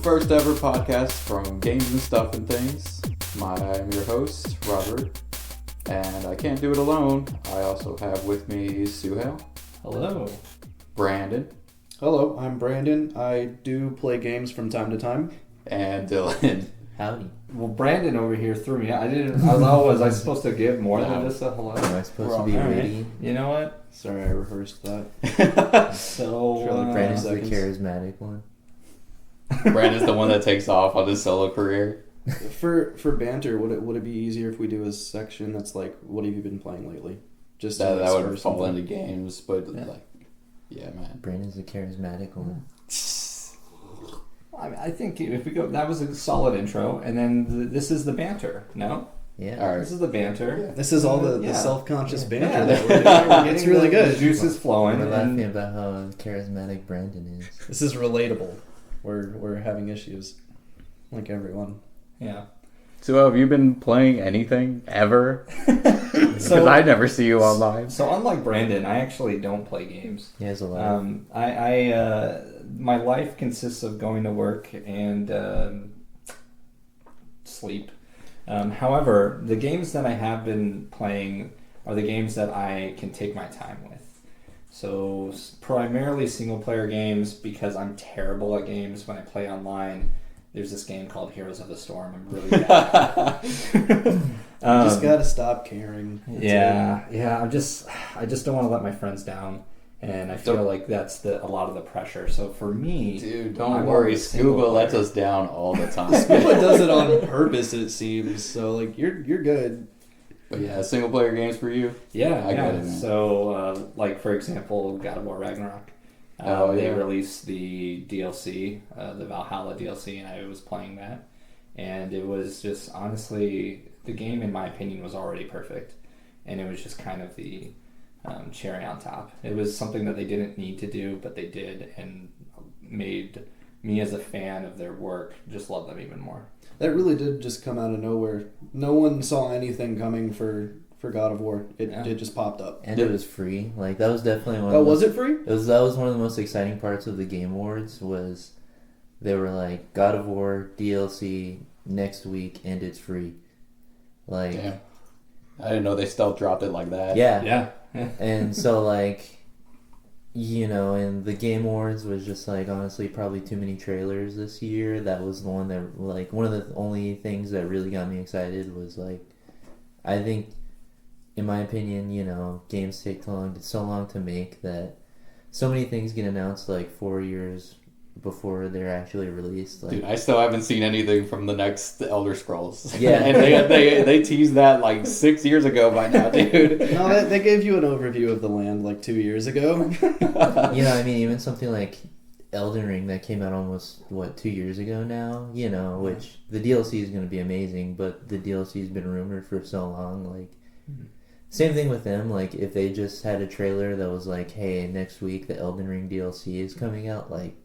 first ever podcast from Games and Stuff and Things. I'm your host, Robert, and I can't do it alone. I also have with me Suhail. Hello. Brandon. Hello, I'm Brandon. I do play games from time to time. And Dylan. Howdy. Well, Brandon over here threw me out. Was I supposed to give more than just a hello? Am I supposed to be ready? You know what? Sorry, I rehearsed that. So, Brandon's the charismatic one. Brandon's the one that takes off on his solo career. For banter, would it be easier if we do a section that's like, what have you been playing lately? Just That would fall something. into games, but yeah, man. Brandon's the charismatic one. I think if we go, that was a solid intro, and then this is the banter. No, Yeah. All right. this is the banter. This is all the self-conscious banter Yeah, that we're doing. It's really good. The juice is flowing. We're and- laughing about how charismatic Brandon is. This is relatable. We're having issues, like everyone. Yeah. So have you been playing anything ever? Because So I never see you online. So unlike Brandon, I actually don't play games. He has a lot. My life consists of going to work and sleep. However, the games that I have been playing are the games that I can take my time with. So primarily single player games because I'm terrible at games when I play online. There's this game called Heroes of the Storm. I'm really bad. You just gotta stop caring. Yeah. I just don't want to let my friends down, and I feel like that's a lot of the pressure. So for me, Dude, don't I'm worry. always single Scuba lets player. us down all the time. Scuba does it on purpose, it seems. So like you're good. But yeah, single player games for you? yeah. I get it, man. So like for example, God of War Ragnarok. They released the DLC, the Valhalla DLC, and I was playing that, and it was just honestly the game, in my opinion, was already perfect, and it was just kind of the cherry on top. It was something that they didn't need to do, but they did, and made me as a fan of their work just love them even more. That really did just come out of nowhere. No one saw anything coming for God of War. It just popped up. And it was free. Like, that was definitely one Oh, of the was it free? That was one of the most exciting parts of the Game Awards was they were like, God of War DLC next week and it's free. Like, Damn. I didn't know they still dropped it like that. yeah. Yeah. And so, like, you know, and the Game Awards was just, like, honestly, probably too many trailers this year. That was the one that, like, one of the only things that really got me excited was, like, I think, in my opinion, you know, games take so long to make that so many things get announced, like, 4 years before they're actually released. Like, Dude, I still haven't seen anything from the next Elder Scrolls. Yeah. And they teased that like 6 years ago by now, dude. No, they gave you an overview of the land like 2 years ago. you know, I mean, even something like Elden Ring that came out almost, 2 years ago now, you know, which the DLC is going to be amazing, but the DLC has been rumored for so long, like, same thing with them, like, if they just had a trailer that was like, hey, next week the Elden Ring DLC is coming out, like,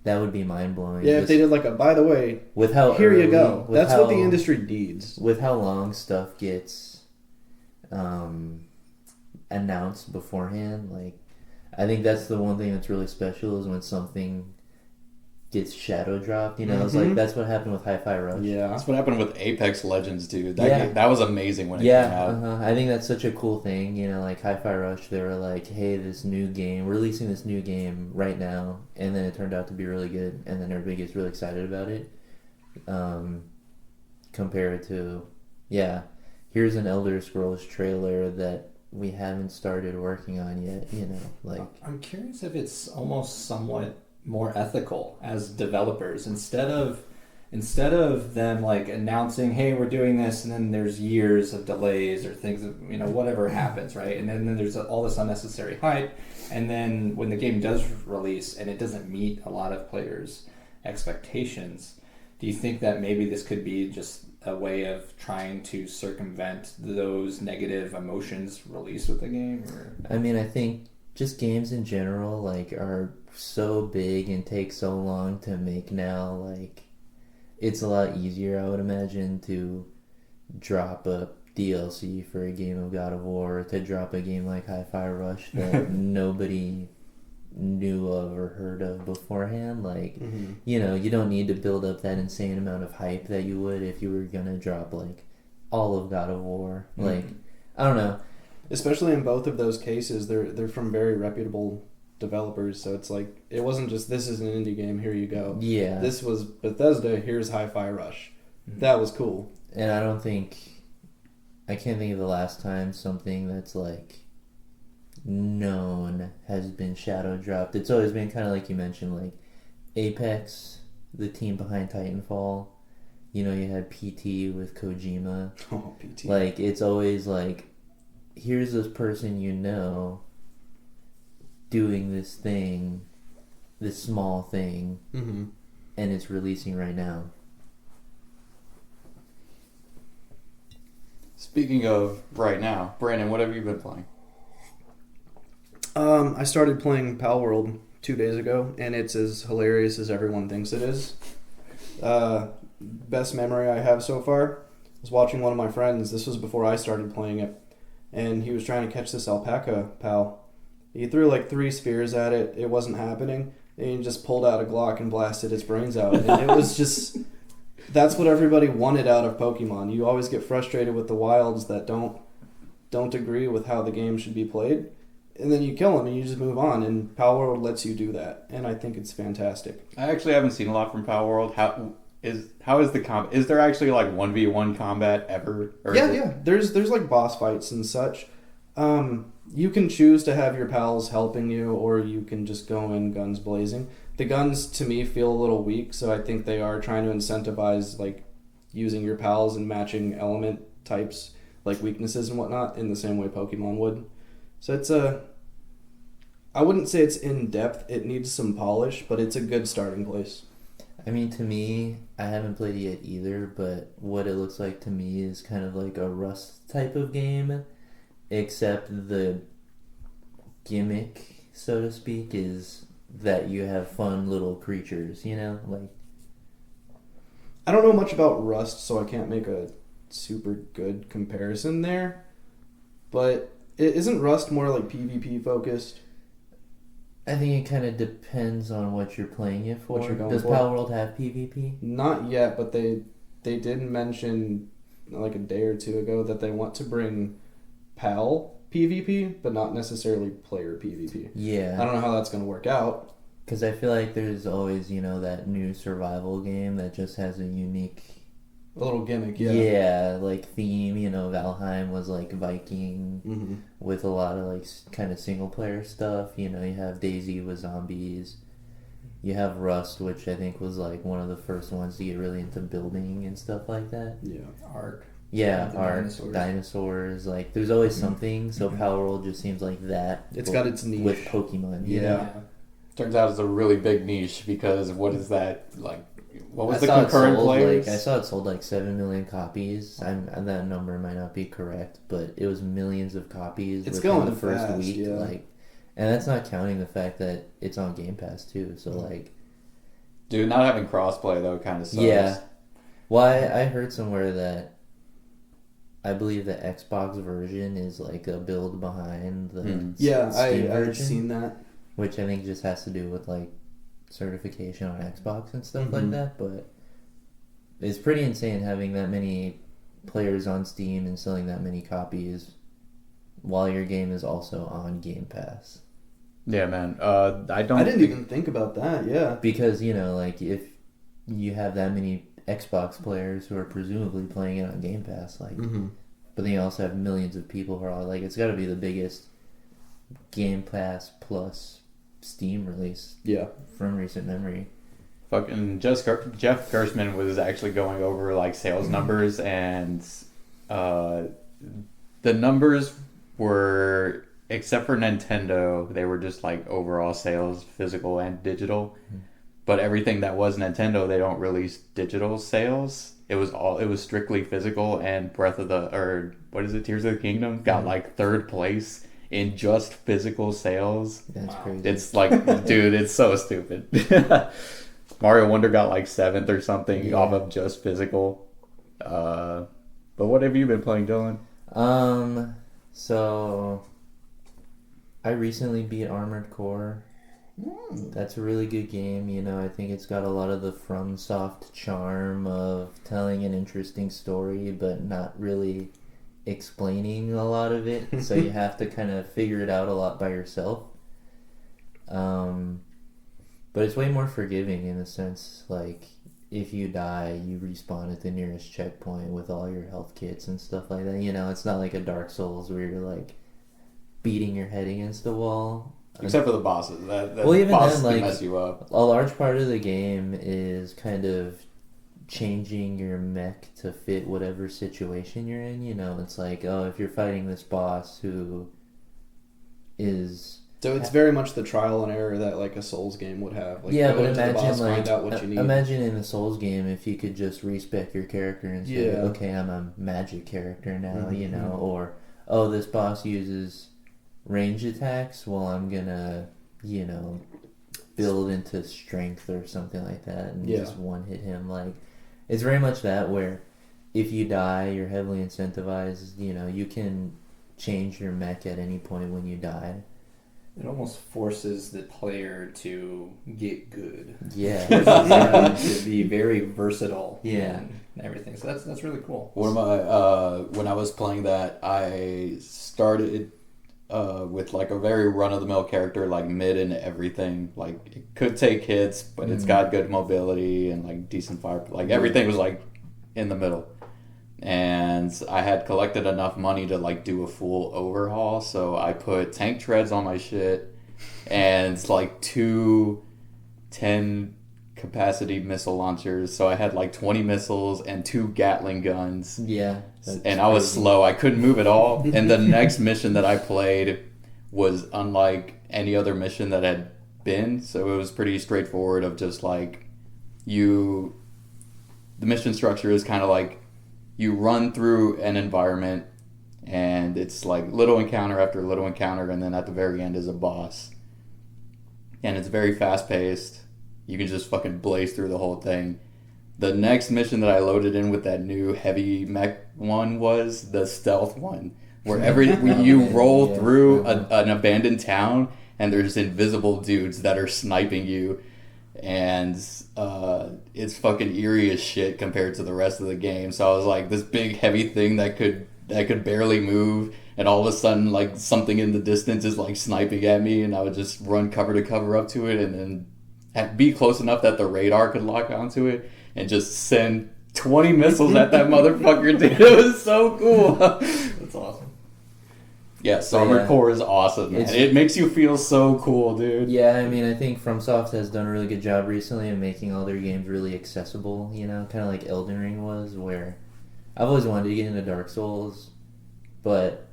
that would be mind-blowing. Yeah, if they did like a, by the way, with how here you early- go. with That's how, what the industry needs. with how long stuff gets announced beforehand, like, I think that's the one thing that's really special is when something gets shadow dropped, you know. It's like, that's what happened with Hi-Fi Rush. Yeah. That's what happened with Apex Legends, dude. Yeah. That was amazing when it came out. I think that's such a cool thing, you know, like Hi-Fi Rush, they were like, hey, we're releasing this new game right now, and then it turned out to be really good, and then everybody gets really excited about it, compared to, here's an Elder Scrolls trailer that we haven't started working on yet, you know, like... I'm curious if it's almost somewhat more ethical as developers instead of them like announcing, hey, we're doing this, and then there's years of delays or things that, you know, whatever happens, right? And then there's all this unnecessary hype, and then when the game does release and it doesn't meet a lot of players' expectations, do you think that maybe this could be just a way of trying to circumvent those negative emotions released with the game? Or? I mean, I think just games in general, like, are so big and take so long to make now, like, it's a lot easier, I would imagine, to drop a DLC for a game of God of War, to drop a game like Hi-Fi Rush that nobody knew of or heard of beforehand. Like, Mm-hmm. you know, you don't need to build up that insane amount of hype that you would if you were gonna drop like all of God of War. Mm-hmm. Like, I don't know. Especially in both of those cases, they're from very reputable developers, so it's like it wasn't just this is an indie game, here you go. Yeah. This was Bethesda, here's Hi-Fi Rush. Mhm. That was cool. And I can't think of the last time something that's like known has been shadow dropped. It's always been kind of like you mentioned, like Apex, the team behind Titanfall. You know, you had PT with Kojima. Oh, PT. Like, it's always like, here's this person you know doing this thing, this small thing, Mm-hmm. and it's releasing right now. Speaking of right now, Brandon, what have you been playing? I started playing Pal World 2 days ago, and it's as hilarious as everyone thinks it is. Best memory I have so far was watching one of my friends. This was before I started playing it, and he was trying to catch this alpaca pal. He threw like 3 spheres at it. It wasn't happening, and he just pulled out a Glock and blasted its brains out. And it was just... That's what everybody wanted out of Pokemon. You always get frustrated with the wilds that don't agree with how the game should be played. And then you kill them and you just move on, and Power World lets you do that, and I think it's fantastic. I actually haven't seen a lot from Power World. How is the combat? Is there actually like 1v1 combat ever? Or Yeah, is it- yeah. There's like boss fights and such. You can choose to have your pals helping you, or you can just go in guns blazing. The guns to me feel a little weak, so I think they are trying to incentivize like using your pals and matching element types like weaknesses and whatnot in the same way Pokemon would. So it's I wouldn't say it's in depth. It needs some polish, but it's a good starting place. I mean, to me, I haven't played it yet either, but what it looks like to me is kind of like a Rust type of game, except the gimmick, so to speak, is that you have fun little creatures, you know? Like, I don't know much about Rust, so I can't make a super good comparison there. But isn't Rust more like PvP focused? I think it kind of depends on what you're playing it for. What you're going Does for. Power World have PvP? Not yet, but they did mention like a day or two ago that they want to bring PAL PvP, but not necessarily player PvP. Yeah. I don't know how that's going to work out. Because I feel like there's always, you know, that new survival game that just has a unique... A little gimmick, yeah. Yeah, like theme, you know, Valheim was like Viking Mm-hmm. with a lot of like kind of single player stuff. You know, you have Daisy with zombies. You have Rust, which I think was like one of the first ones to get really into building and stuff like that. Yeah. Ark. Yeah, The art, dinosaurs. dinosaurs. Like, there's always something. So Power World just seems like that. It's but got its niche. with Pokemon. Yeah. Yeah. Turns out it's a really big niche because what is that like? What was I the saw it concurrent sold, players? I saw it sold like 7 million copies. That number might not be correct, but it was millions of copies It's within going the first fast, week. yeah. Like, and that's not counting the fact that it's on Game Pass too. So Mm-hmm. like, Dude, not having crossplay though kind of sucks. yeah. Well, I heard somewhere that I believe the Xbox version is like a build behind the Yeah, Steam I've version, seen that. which I think just has to do with like certification on Xbox and stuff like Mhm. that. But it's pretty insane having that many players on Steam and selling that many copies while your game is also on Game Pass. Yeah, man. I didn't even think about that, yeah. Because, you know, like if you have that many Xbox players who are presumably playing it on Game Pass, like, Mm-hmm. but then you also have millions of people who are like, it's got to be the biggest Game Pass plus Steam release Yeah. from recent memory. Fucking Jeff Gerstmann was actually going over like sales numbers, and the numbers were, except for Nintendo, they were just like overall sales, physical and digital. But everything that was Nintendo, they don't release digital sales. It was strictly physical, and Tears of the Kingdom got like 3rd place in just physical sales. That's Wow. crazy. It's like, dude, it's so stupid. Mario Wonder got like 7th or something Yeah. off of just physical. But what have you been playing, Dylan? So I recently beat Armored Core. That's a really good game. You know, I think it's got a lot of the FromSoft charm of telling an interesting story, but not really explaining a lot of it. So you have to kind of figure it out a lot by yourself. But it's way more forgiving in the sense, like, if you die, you respawn at the nearest checkpoint with all your health kits and stuff like that. You know, it's not like a Dark Souls where you're, like, beating your head against the wall. Except for the bosses. That Well, even bosses then, can like, mess you up. a large part of the game is kind of changing your mech to fit whatever situation you're in. You know, it's like, oh, if you're fighting this boss who is... So it's very much the trial and error that like a Souls game would have. Like, yeah, go but into the imagine boss, like find out what you need. imagine in a Souls game if you could just respec your character and say, Yeah. okay, I'm a magic character now, you know, Mhm. or oh, this boss uses range attacks, well, I'm gonna, you know, build into strength or something like that and Yeah. just one hit him. Like, it's very much that where if you die, you're heavily incentivized. You know, you can change your mech at any point when you die. It almost forces the player to get good. Yeah. Forces them to be very versatile. Yeah. And everything. So that's really cool. One of my when I was playing that, I started with like a very run-of-the-mill character, like mid in everything. Like, it could take hits, but it's got good mobility and like decent fire. Like, everything was like in the middle. And I had collected enough money to like do a full overhaul, so I put tank treads on my shit and like 2 10 capacity missile launchers. So I had like 20 missiles and 2 Gatling guns. Yeah. And I was slow. I couldn't move at all. And the next mission that I played was unlike any other mission that had been. So it was pretty straightforward of just like the mission structure is kind of like you run through an environment and it's like little encounter after little encounter, and then at the very end is a boss. And it's very fast paced. You can just fucking blaze through the whole thing. The next mission that I loaded in with that new heavy mech one was the stealth one, where you roll through an abandoned town and there's invisible dudes that are sniping you, and it's fucking eerie as shit compared to the rest of the game. So I was like this big heavy thing that could barely move, and all of a sudden like something in the distance is like sniping at me, and I would just run cover to cover up to it, and then be close enough that the radar could lock onto it and just send 20 missiles at that motherfucker, dude. It was so cool. That's awesome. Yeah, Armored Core is awesome, man. It makes you feel so cool, dude. Yeah, I mean, I think FromSoft has done a really good job recently of making all their games really accessible, you know, kind of like Elden Ring was, where I've always wanted to get into Dark Souls, but,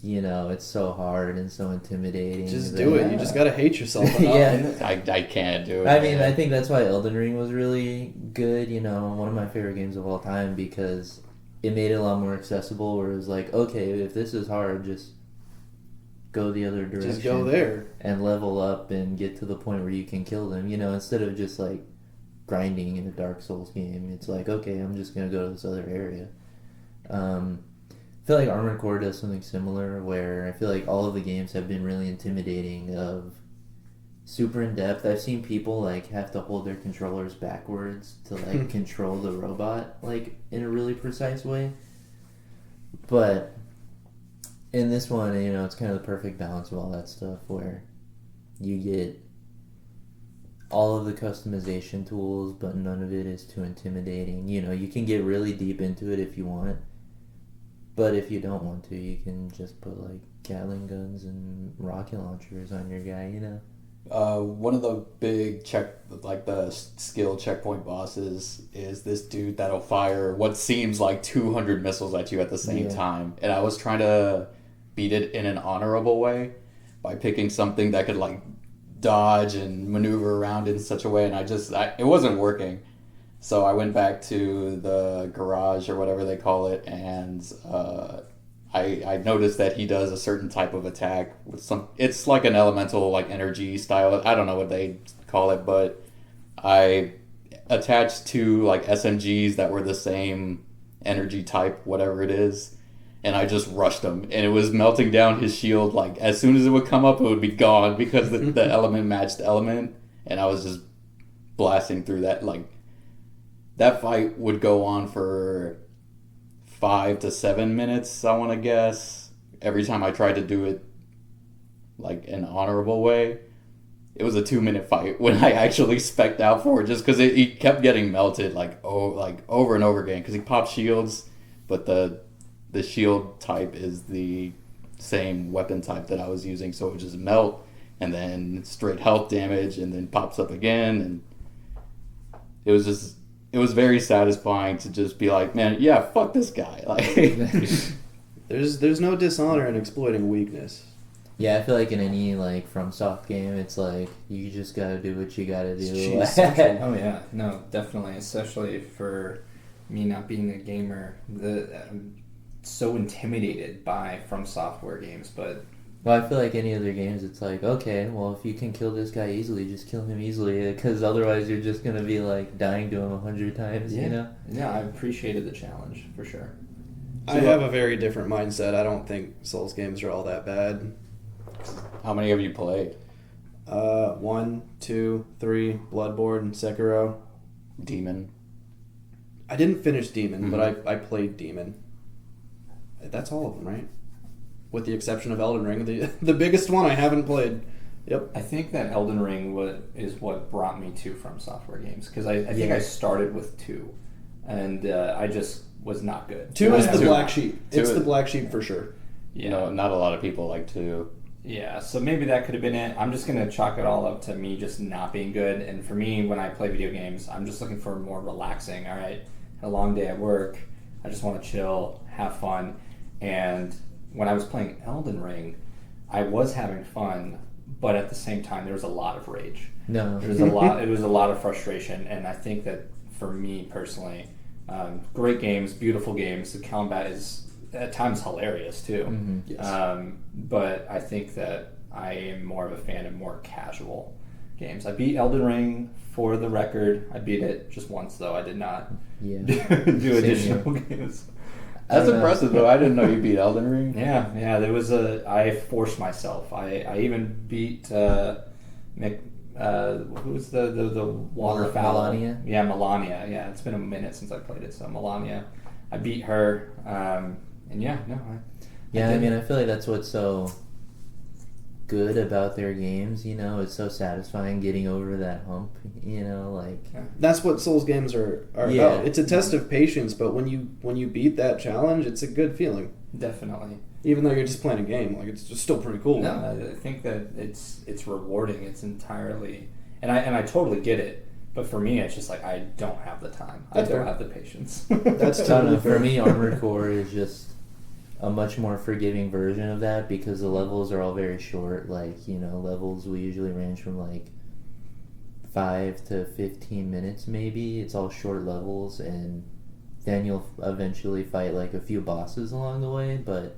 you know, it's so hard and so intimidating. Just do it. You just gotta hate yourself enough. Yeah. I can't do it. I mean, I think that's why Elden Ring was really good, you know, one of my favorite games of all time, because it made it a lot more accessible, where it was like, okay, if this is hard, just go the other direction. Just go there. And level up and get to the point where you can kill them, you know, instead of just, like, grinding in a Dark Souls game. It's like, okay, I'm just going to go to this other area. I feel like Armored Core does something similar, where I feel like all of the games have been really intimidating, of super in-depth. I've seen people, like, have to hold their controllers backwards to, like, control the robot, like, in a really precise way. But in this one, you know, it's kind of the perfect balance of all that stuff, where you get all of the customization tools, but none of it is too intimidating. You know, you can get really deep into it if you want, but if you don't want to, you can just put, like, Gatling guns and rocket launchers on your guy, you know? One of the big the skill checkpoint bosses is this dude that'll fire what seems like 200 missiles at you at the same time. And I was trying to beat it in an honorable way by picking something that could, like, dodge and maneuver around in such a way, and it wasn't working. So I went back to the garage or whatever they call it, and I noticed that he does a certain type of attack with it's like an elemental, like, energy style. I don't know what they call it, but I attached 2 like SMGs that were the same energy type, whatever it is, and I just rushed him, and it was melting down his shield. Like as soon as it would come up, it would be gone because the element matched the element, and I was just blasting through that. Like that fight would go on for 5 to 7 minutes, I want to guess. Every time I tried to do it like an honorable way, it was a 2-minute fight when I actually spec'd out for it, just because he kept getting melted like over and over again because he popped shields, but the shield type is the same weapon type that I was using, so it would just melt and then straight health damage and then pops up again, and it was very satisfying to just be like, man, yeah, fuck this guy. Like There's no dishonor in exploiting weakness. Yeah, I feel like in any like FromSoft game, it's like you just gotta do what you gotta do. Oh yeah, no, definitely, especially for me not being a gamer. I'm so intimidated by From Software games, but Well, I feel like any other games, it's like, okay, well, if you can kill this guy easily, just kill him easily, because otherwise you're just gonna be like dying to him 100 times, yeah. you know? Yeah, I appreciated the challenge for sure. I have a very different mindset. I don't think Souls games are all that bad. how many have you played? 1, 2, 3, Bloodborne, Sekiro. Demon. I didn't finish Demon, but I played Demon. That's all of them, right? With the exception of Elden Ring, the biggest one I haven't played. Yep. I think that Elden Ring is what brought me to From Software games, because I think I started with 2, and I just was not good. 2 is the Two- black sheep. two It's is- the black sheep for sure. Yeah. You know, not a lot of people like to. Yeah, so maybe that could have been it. I'm just going to chalk it all up to me just not being good. And for me, when I play video games, I'm just looking for more relaxing. All right, had a long day at work. I just want to chill, have fun. And when I was playing Elden Ring, I was having fun, but at the same time, there was a lot of rage. No. There was a lot. It was a lot of frustration, and I think that for me personally, great games, beautiful games. The combat is at times hilarious too. Mm-hmm. Yes. But I think that I am more of a fan of more casual games. I beat Elden Ring for the record. I beat it just once though. I did not Yeah. do Same additional here. games. That's don't know. impressive, though. I didn't know you beat Elden Ring. Yeah. There was I forced myself. I even beat who's the waterfowl? Melania? Yeah, Melania. Yeah, it's been a minute since I played it, so Melania. I beat her, and yeah, no. Yeah, I mean, I feel like that's what's so good about their games, you know? It's so satisfying getting over that hump, you know? Like, That's what Souls games are Yeah. about. It's a test of patience, but when you beat that challenge, it's a good feeling. Definitely. Even though you're just playing a game, like it's just still pretty cool. No, I think that it's rewarding. It's entirely, and I totally get it. But for me, it's just like I don't have the time. That's I don't fair. have the patience. That's I don't totally know, fair. for me, Armored Core is just a much more forgiving version of that because the levels are all very short. Like, you know, levels will usually range from like 5 to 15 minutes maybe. It's all short levels, and then you'll eventually fight like a few bosses along the way, but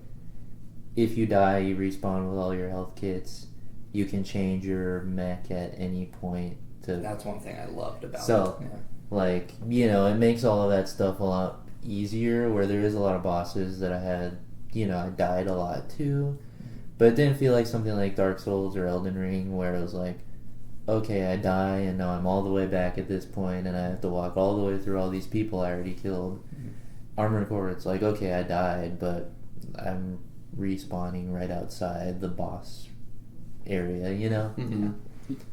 if you die, you respawn with all your health kits. You can change your mech at any point to That's one thing I loved about So- it. Yeah. like, you know, it makes all of that stuff a lot easier, where there is a lot of bosses that I had, you know, I died a lot to, but it didn't feel like something like Dark Souls or Elden Ring where it was like, okay, I die and now I'm all the way back at this point and I have to walk all the way through all these people I already killed. Armored Core, it's like, okay, I died, but I'm respawning right outside the boss area, you know? Mhm.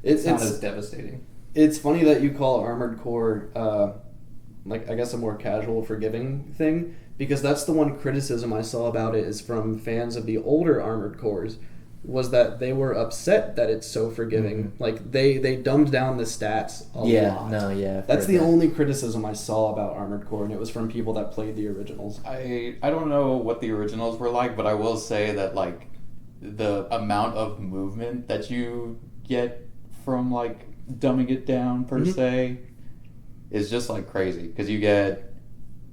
It's not It's as devastating. it's funny that you call Armored Core like I guess a more casual, forgiving thing, because that's the one criticism I saw about it is from fans of the older Armored Cores, was that they were upset that it's so forgiving. Like they dumbed down the stats a lot. I've That's heard the that. only criticism I saw about Armored Core, and it was from people that played the originals. I don't know what the originals were like, but I will say that like the amount of movement that you get from like dumbing it down per se is just like crazy, because you get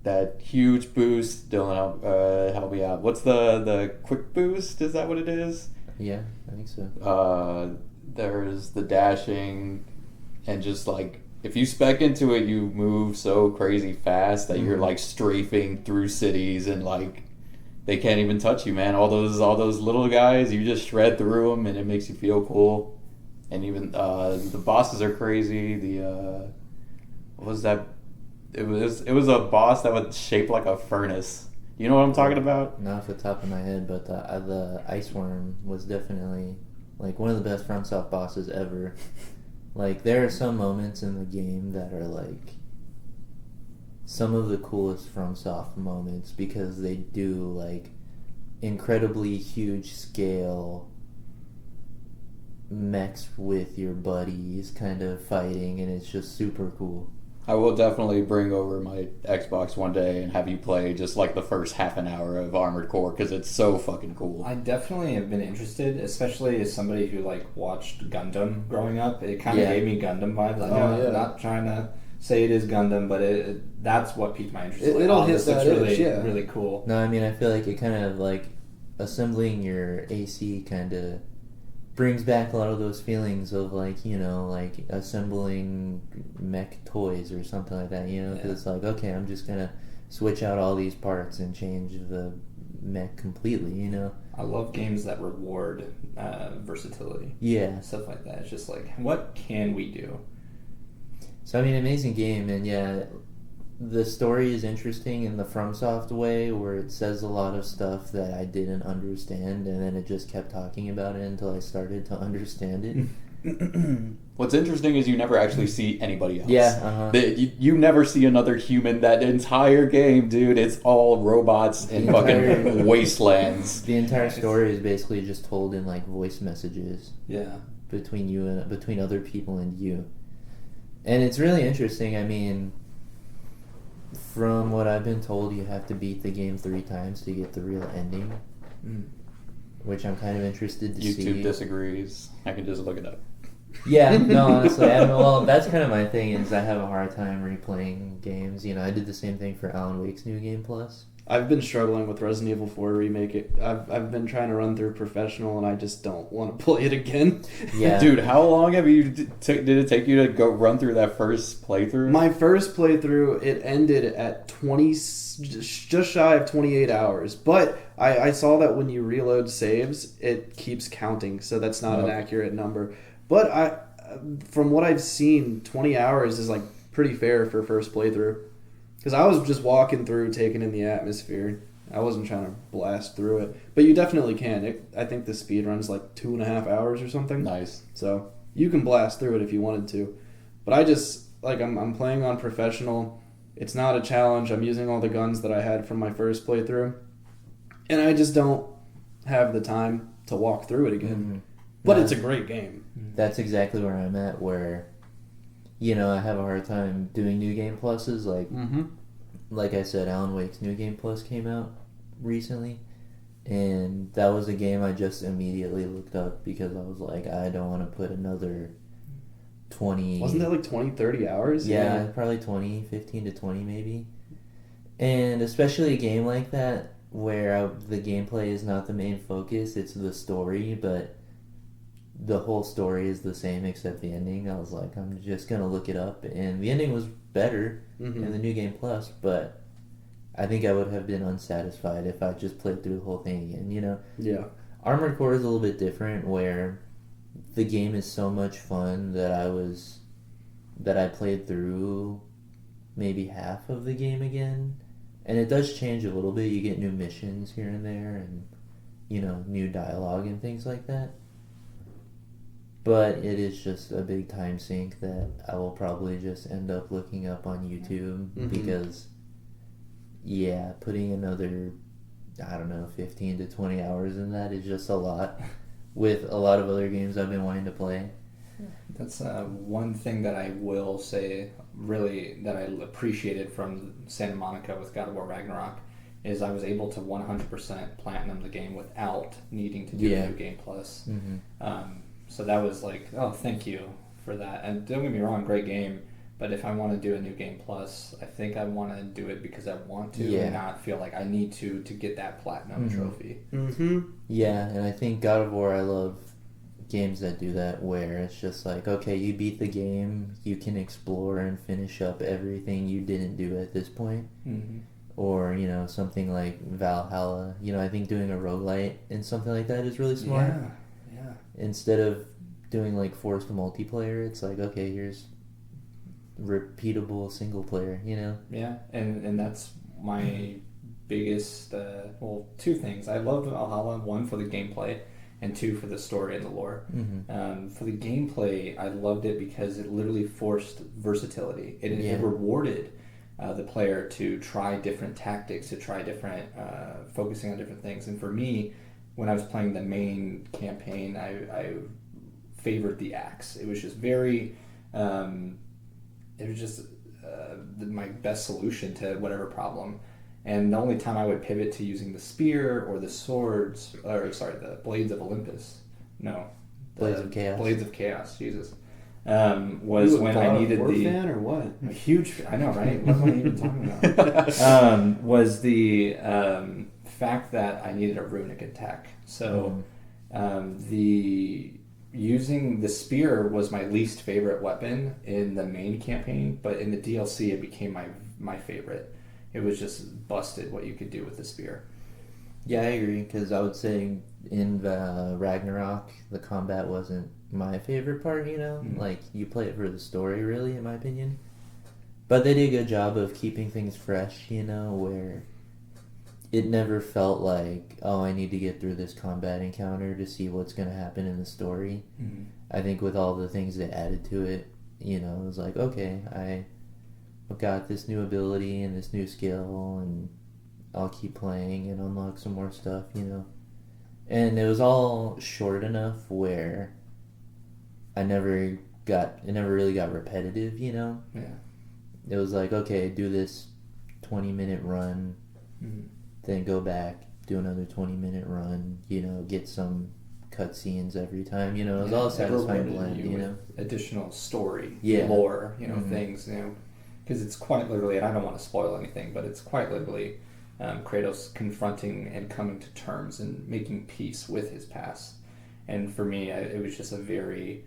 that huge boost. Dylan, help me out. What's the quick boost? Is that what it is? Yeah, I think so. There's the dashing, and just like if you spec into it, you move so crazy fast that you're like strafing through cities and like they can't even touch you, man. All those little guys, you just shred through them, and it makes you feel cool. And even the bosses are crazy. What was that? It was a boss that was shaped like a furnace. You know what I'm talking about? Not off the top of my head, but the ice worm was definitely like one of the best FromSoft bosses ever. Like, there are some moments in the game that are like some of the coolest FromSoft moments because they do like incredibly huge scale mechs with your buddies kind of fighting, and it's just super cool. I will definitely bring over my Xbox one day and have you play just like the first half an hour of Armored Core because it's so fucking cool. I definitely have been interested, especially as somebody who like watched Gundam growing up. It kind of gave me Gundam vibes. I know I'm not trying to say it is Gundam, but that's what piqued my interest. It'll hit this that looks itch, really cool. No, I mean, I feel like it kind of like assembling your AC kind of brings back a lot of those feelings of like, you know, like assembling mech toys or something like that, you know, because it's like, okay, I'm just gonna switch out all these parts and change the mech completely, you know. I love games that reward versatility. Yeah. Stuff like that. It's just like, what can we do? So, I mean, amazing game, and yeah, the story is interesting in the FromSoft way, where it says a lot of stuff that I didn't understand, and then it just kept talking about it until I started to understand it. What's interesting is you never actually see anybody else. Yeah, You never see another human that entire game, dude. It's all robots and fucking wastelands. The entire story is basically just told in like voice messages. Yeah. Between you and between other people and you. And it's really interesting. I mean, from what I've been told, you have to beat the game 3 times to get the real ending, which I'm kind of interested to see. YouTube disagrees. I can just look it up. Yeah, no, honestly, well, that's kind of my thing, is I have a hard time replaying games. You know, I did the same thing for Alan Wake's New Game Plus. I've been struggling with Resident Evil 4 Remake. I've been trying to run through Professional, and I just don't want to play it again. Yeah. Dude, how long have you did it take you to go run through that first playthrough? My first playthrough, it ended at 20, just shy of 28 hours. But I saw that when you reload saves, it keeps counting, so that's not an accurate number. But from what I've seen, 20 hours is like pretty fair for first playthrough. Because I was just walking through, taking in the atmosphere. I wasn't trying to blast through it. But you definitely can. I think the speed run's like 2.5 hours or something. Nice. So you can blast through it if you wanted to. But I just, like, I'm playing on Professional. It's not a challenge. I'm using all the guns that I had from my first playthrough. And I just don't have the time to walk through it again. Mm-hmm. But it's a great game. That's exactly where I'm at, where, you know, I have a hard time doing New Game Pluses. Like I said, Alan Wake's New Game Plus came out recently, and that was a game I just immediately looked up because I was like, I don't want to put another 20... Wasn't that like 20, 30 hours? Yeah, probably 20, 15 to 20 maybe. And especially a game like that where the gameplay is not the main focus, it's the story, but the whole story is the same except the ending. I was like, I'm just gonna look it up, and the ending was better in the New Game Plus, but I think I would have been unsatisfied if I just played through the whole thing again, you know? Yeah. Armored Core is a little bit different, where the game is so much fun that I played through maybe half of the game again, and it does change a little bit. You get new missions here and there, and, you know, new dialogue and things like that. But it is just a big time sink that I will probably just end up looking up on YouTube because, yeah, putting another, I don't know, 15 to 20 hours in that is just a lot with a lot of other games I've been wanting to play. That's one thing that I will say really that I appreciated from Santa Monica with God of War Ragnarok is I was able to 100% platinum the game without needing to do a New Game Plus. So that was like, oh, thank you for that. And don't get me wrong, great game. But if I want to do a New Game Plus, I think I want to do it because I want to and not feel like I need to get that platinum trophy. Yeah, and I think God of War, I love games that do that, where it's just like, okay, you beat the game, you can explore and finish up everything you didn't do at this point. or something like Valhalla. I think doing a roguelite and something like that is really smart. Yeah. Instead of doing like forced multiplayer, it's like, okay, here's repeatable single player. Yeah, and that's my biggest, two things. I love Valhalla, one for the gameplay, and two for the story and the lore. For the gameplay, I loved it because it literally forced versatility. It rewarded the player to try different tactics, to try different, focusing on different things. And for me, when I was playing the main campaign, I favored the axe. It was just very, it was just my best solution to whatever problem. And the only time I would pivot to using the spear or the swords, the blades of Olympus. No. Blades of Chaos. Blades of Chaos, Jesus. Was when I needed God of War the... fan or what? A huge... I know, right? What am I even talking about? Was the fact that I needed a runic attack. So using the spear was my least favorite weapon in the main campaign, but in the DLC it became my favorite. It was just busted what you could do with the spear. Yeah, I agree, because I would say in Ragnarok, the combat wasn't my favorite part, Like, you play it for the story, really, in my opinion. But they did a good job of keeping things fresh, where it never felt like, oh, I need to get through this combat encounter to see what's going to happen in the story. I think with all the things they added to it, it was like, okay, I've got this new ability and this new skill, and I'll keep playing and unlock some more stuff, And it was all short enough where it never really got repetitive, Yeah. It was like, okay, do this 20-minute run, then go back, do another 20-minute run, get some cutscenes every time, it was all a satisfying blend, Additional story, Yeah. lore, things, because it's quite literally, and I don't want to spoil anything, but it's quite literally Kratos confronting and coming to terms and making peace with his past. And for me, it was just a very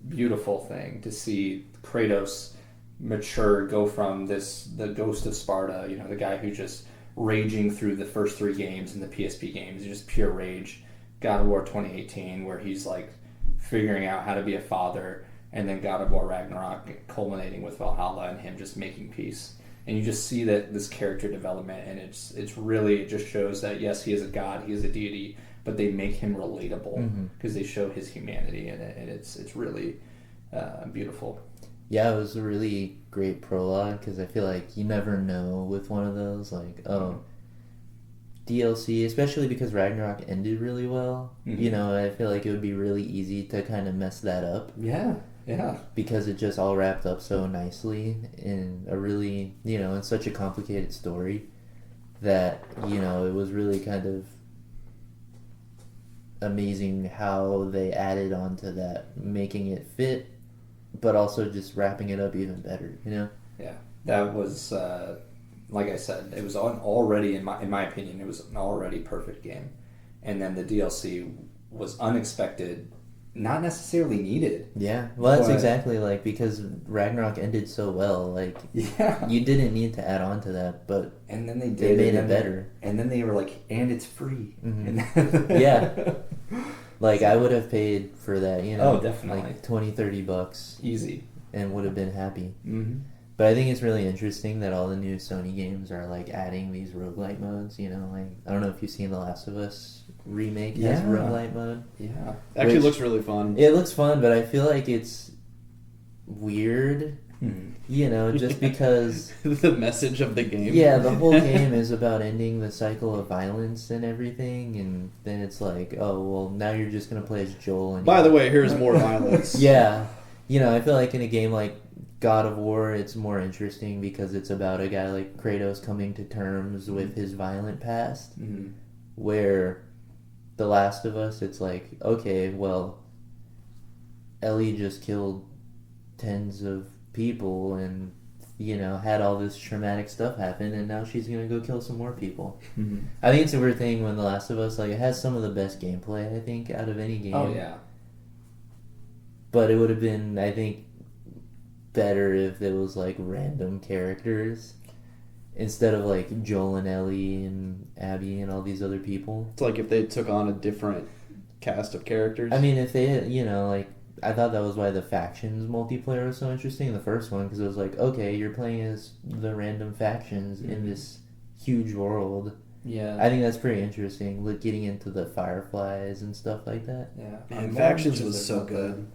beautiful thing to see Kratos mature, go from the ghost of Sparta, the guy who just raging through the first 3 games in the PSP games, just pure rage. God of War 2018, where he's like figuring out how to be a father, and then God of War Ragnarok culminating with Valhalla and him just making peace. And you just see that this character development, and it's really, it just shows that yes, he is a god, he is a deity, but they make him relatable because they show his humanity in it, and it's really beautiful. Yeah, it was a really great prologue, because I feel like you never know with one of those, like, DLC, especially because Ragnarok ended really well. I feel like it would be really easy to kind of mess that up. Yeah. Because it just all wrapped up so nicely in a really, in such a complicated story that, it was really kind of amazing how they added on to that, making it fit, but also just wrapping it up even better, Yeah, that was, like I said, it was already, in my opinion, it was an already perfect game. And then the DLC was unexpected, not necessarily needed. Yeah, well, that's exactly, like, because Ragnarok ended so well, like, you didn't need to add on to that, but and then they made it better. And then they were like, and it's free. Yeah. Like, I would have paid for that, Oh, definitely. like $20-$30. Easy. And would have been happy. But I think it's really interesting that all the new Sony games are, like, adding these roguelite modes, like, I don't know if you've seen The Last of Us remake has roguelite mode. Yeah. Actually looks really fun. It looks fun, but I feel like it's weird, just because... The message of the game. Yeah, the whole game is about ending the cycle of violence and everything, and then it's like, oh, well, now you're just going to play as Joel. And By the way, here's more violence. Yeah. I feel like in a game like God of War, it's more interesting because it's about a guy like Kratos coming to terms with his violent past, where The Last of Us, it's like, okay, well, Ellie just killed tens of people and, had all this traumatic stuff happen, and now she's going to go kill some more people. I think it's a weird thing when The Last of Us, like, it has some of the best gameplay, I think, out of any game. Oh, yeah. But it would have been, I think, better if it was, like, random characters. instead of like Joel and Ellie and Abby and all these other people. It's like if they took on a different cast of characters. I mean, if they had, like, I thought that was why the factions multiplayer was so interesting in the first one, because it was like, okay, you're playing as the random factions in this huge world. Yeah. I think that's pretty interesting, like getting into the Fireflies and stuff like that. Yeah. Man, I'm more Factions interested was so about good.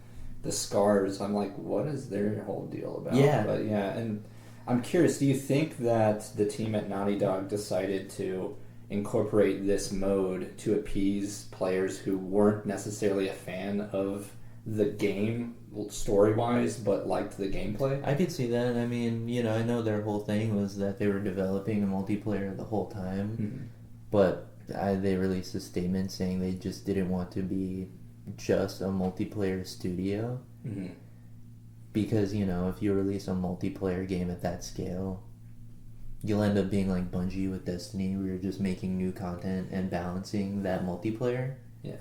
The Scars, I'm like, what is their whole deal about? Yeah. But yeah, and I'm curious, do you think that the team at Naughty Dog decided to incorporate this mode to appease players who weren't necessarily a fan of the game story-wise, but liked the gameplay? I could see that. I mean, I know their whole thing was that they were developing a multiplayer the whole time, Mm-hmm. but they released a statement saying they just didn't want to be just a multiplayer studio. Mm-hmm. Because, if you release a multiplayer game at that scale, you'll end up being like Bungie with Destiny, where you're just making new content and balancing that multiplayer. Yeah.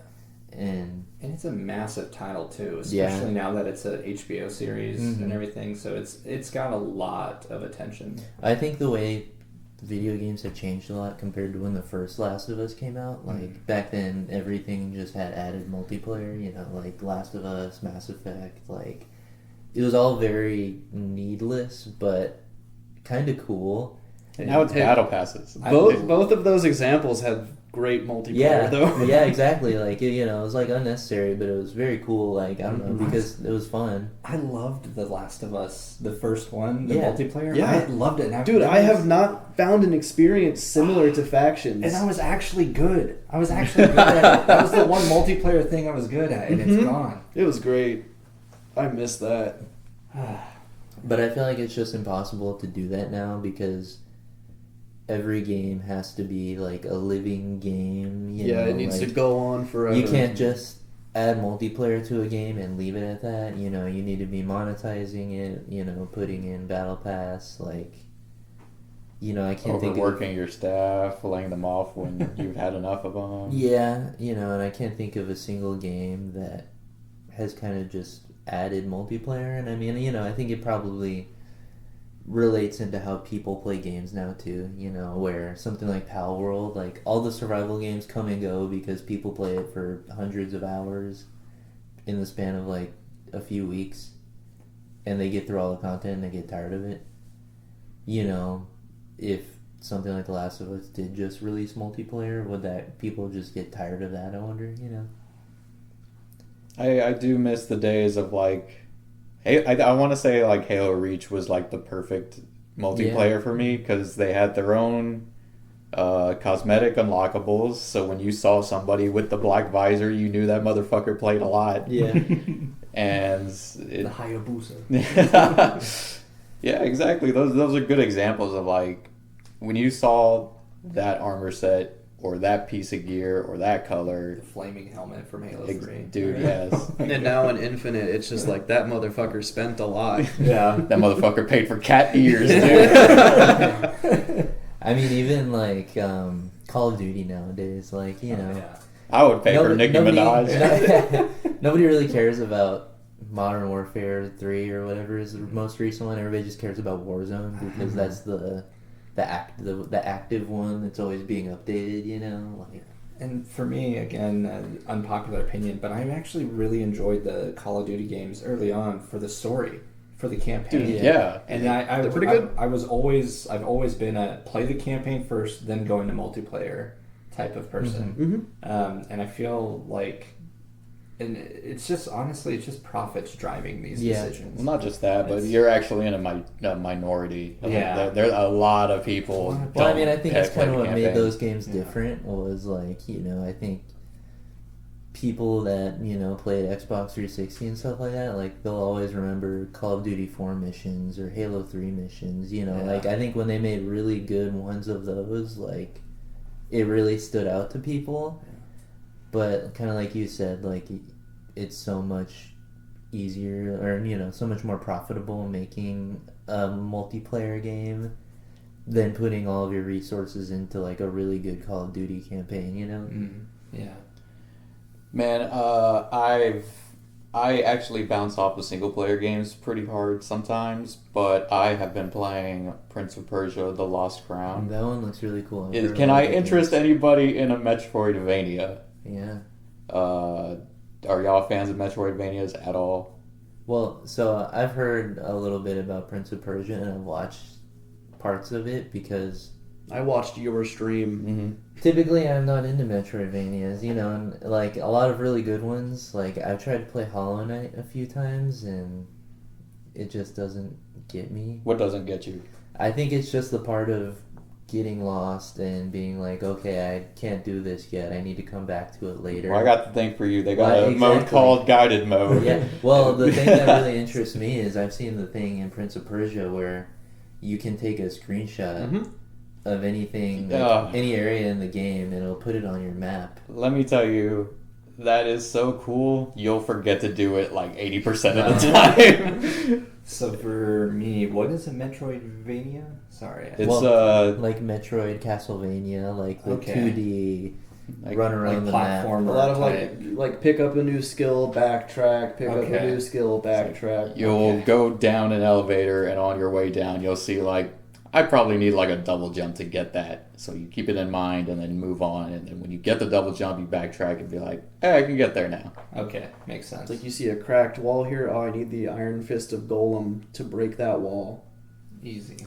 And it's a massive title too, especially now that it's an HBO series and everything. So it's got a lot of attention. I think the way video games have changed a lot compared to when the first Last of Us came out. Like back then, everything just had added multiplayer. Like Last of Us, Mass Effect. Like it was all very needless, but kind of cool. Now it's battle passes. Both of those examples had great multiplayer, though. Yeah, exactly. Like, it was like unnecessary, but it was very cool. Like, I don't know, because it was fun. I loved The Last of Us, the first one, the multiplayer. Yeah. I loved it. And Dude, I have not found an experience similar to Factions. And I was actually good. I was actually good at it. That was the one multiplayer thing I was good at, and it's gone. It was great. I miss that. But I feel like it's just impossible to do that now because every game has to be like a living game. It needs to go on forever. You can't just add multiplayer to a game and leave it at that. You need to be monetizing it, putting in Battle Pass, like, I can't think of... Overworking your staff, laying them off when you've had enough of them. Yeah, and I can't think of a single game that has kind of just added multiplayer. And I mean, I think it probably relates into how people play games now too, where something like Pal World, like all the survival games come and go because people play it for hundreds of hours in the span of like a few weeks, and they get through all the content and they get tired of it. If something like The Last of Us did just release multiplayer, would that people just get tired of that? I wonder. I do miss the days of like, I want to say like Halo Reach was like the perfect multiplayer for me because they had their own cosmetic unlockables. So when you saw somebody with the black visor, you knew that motherfucker played a lot. Yeah. And the Hayabusa. Yeah, exactly. Those are good examples of like when you saw that armor set or that piece of gear or that color. The flaming helmet from Halo 3. Dude, yes. And now in Infinite, it's just like that motherfucker spent a lot. Yeah. That motherfucker paid for cat ears, dude. I mean, even like Call of Duty nowadays, like, I would pay for Nicki Minaj. Nobody really cares about Modern Warfare 3 or whatever is the most recent one. Everybody just cares about Warzone because that's the active one that's always being updated, like. And for me, again, unpopular opinion, but I actually really enjoyed the Call of Duty games early on for the story, for the campaign. Dude, yeah. And they're pretty good. I've always been a play the campaign first, then go into multiplayer type of person. And I feel like, and it's just honestly, it's just profits driving these decisions. Well, not just that, but you're actually in a minority. There's a lot of people. Well, I mean, I think it's kind of what made those games different was like, I think people that, played Xbox 360 and stuff like that, like they'll always remember Call of Duty 4 missions or Halo 3 missions, like I think when they made really good ones of those, like it really stood out to people. But kind of like you said, like it's so much easier or, so much more profitable making a multiplayer game than putting all of your resources into like a really good Call of Duty campaign, Yeah. Man, I've I actually bounce off the single player games pretty hard sometimes, but I have been playing Prince of Persia: The Lost Crown. That one looks really cool. I've heard Can a lot I of good interest things. anybody in a Metroidvania? Yeah. Are y'all fans of Metroidvanias at all? Well, so I've heard a little bit about Prince of Persia, and I've watched parts of it because I watched your stream. Mm-hmm. typically I'm not into Metroidvanias, you know, and like a lot of really good ones. Like I've tried to play Hollow Knight a few times, and it just doesn't get me. What doesn't get you? I think it's just the part of getting lost and being like, okay, I can't do this yet. I need to come back to it later. Well, I got the thing for you. They got Well, a mode exactly. called guided mode. Yeah. Well, the thing that really interests me is I've seen the thing in Prince of Persia where you can take a screenshot Mhm. of anything, Yeah. like, any area in the game, and it'll put it on your map. Let me tell you, that is so cool. You'll forget to do it like 80% of the time. So for me, what is a Metroidvania? Sorry. It's Well, like Metroid, Castlevania, like the Okay. 2D like, run around the map. platformer A lot of type. like pick up a new skill, backtrack, pick up Okay. a new skill, backtrack. you'll Okay. go down an elevator, and on your way down, you'll see like, I probably need like a double jump to get that. So you keep it in mind and then move on. And then when you get the double jump, you backtrack and be like, hey, I can get there now. Okay, makes sense. It's like you see a cracked wall here. Oh, I need the Iron Fist of Golem to break that wall. Easy.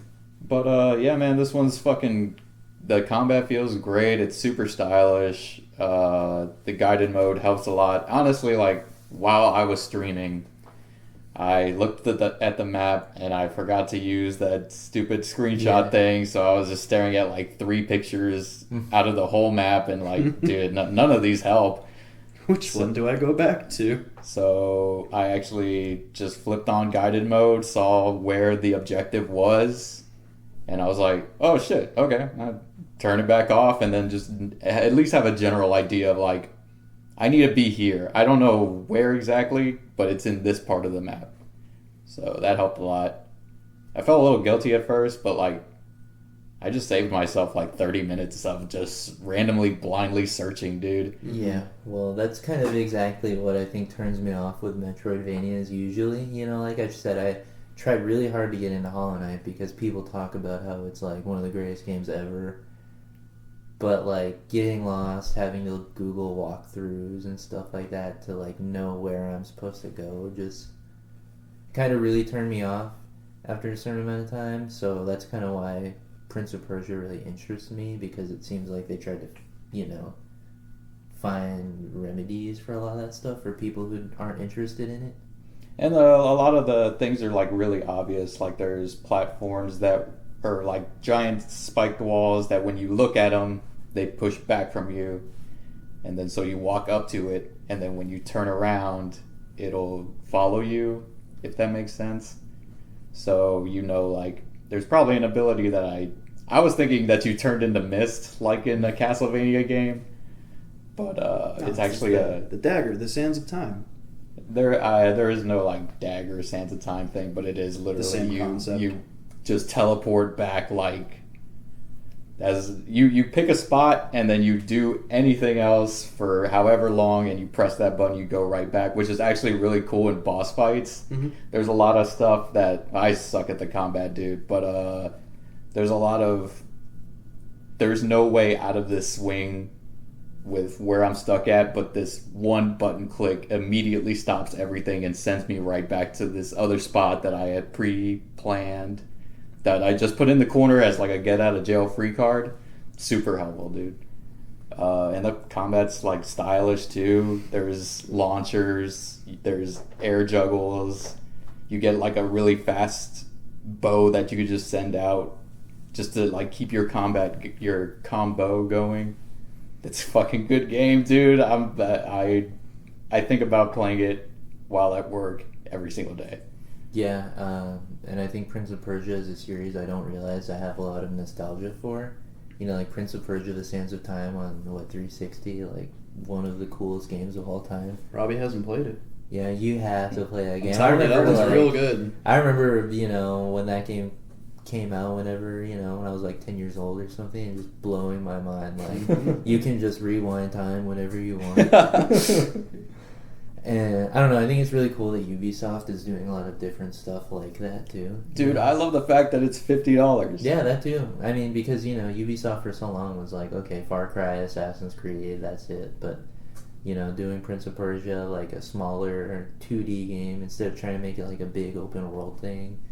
But yeah, man, this one's fucking. The combat feels great. It's super stylish. The guided mode helps a lot. Honestly, like while I was streaming, I looked at the map and I forgot to use that stupid screenshot Yeah. thing. So I was just staring at like 3 pictures out of the whole map and like, dude, none of these help. Which one do I go back to? So I actually just flipped on guided mode, saw where the objective was, and I was like, oh shit, okay. I turn it back off and then just at least have a general idea of like, I need to be here. I don't know where exactly, but it's in this part of the map. So that helped a lot. I felt a little guilty at first, but like, I just saved myself like 30 minutes of just randomly blindly searching, dude. Yeah, well, that's kind of exactly what I think turns me off with Metroidvanias usually. You know, like I said, I tried really hard to get into Hollow Knight because people talk about how it's like one of the greatest games ever. But like getting lost, having to Google walkthroughs and stuff like that to like know where I'm supposed to go just kind of really turned me off after a certain amount of time. So that's kind of why Prince of Persia really interests me, because it seems like they tried to, you know, find remedies for a lot of that stuff for people who aren't interested in it. And a lot of the things are like really obvious. Like there's platforms that are like giant spiked walls that when you look at them, they push back from you. And then so you walk up to it, and then when you turn around, it'll follow you, if that makes sense. So, you know, like there's probably an ability that I was thinking that you turned into mist, like in a Castlevania game. But it's actually the dagger, the Sands of Time. there is no like dagger Sands of Time thing, but it is literally same concept. you just teleport back like as you pick a spot and then you do anything else for however long and you press that button, you go right back, which is actually really cool in boss fights. Mm-hmm. There's a lot of stuff that I suck at the combat, dude, but there's a lot of there's no way out of this swing with where I'm stuck at, but this one button click immediately stops everything and sends me right back to this other spot that I had pre-planned, that I just put in the corner as like a get out of jail free card. Super helpful, dude. And the combat's like stylish too. There's launchers, there's air juggles. You get like a really fast bow that you could just send out just to like keep your combo going. It's a fucking good game, dude. I think about playing it while at work every single day. Yeah, and I think Prince of Persia is a series I don't realize I have a lot of nostalgia for. You know, like Prince of Persia: The Sands of Time on 360, like one of the coolest games of all time. Robbie hasn't played it. Yeah, you have to play that game. That was like, real good. I remember, you know, when that game came out, whenever, you know, when I was like 10 years old or something, and just blowing my mind. Like, you can just rewind time whenever you want. And I don't know, I think it's really cool that Ubisoft is doing a lot of different stuff like that too. Dude, I love the fact that it's $50. Yeah, that too. I mean, because, Ubisoft for so long was like, okay, Far Cry, Assassin's Creed, that's it. But, doing Prince of Persia, like a smaller 2D game, instead of trying to make it like a big open world thing.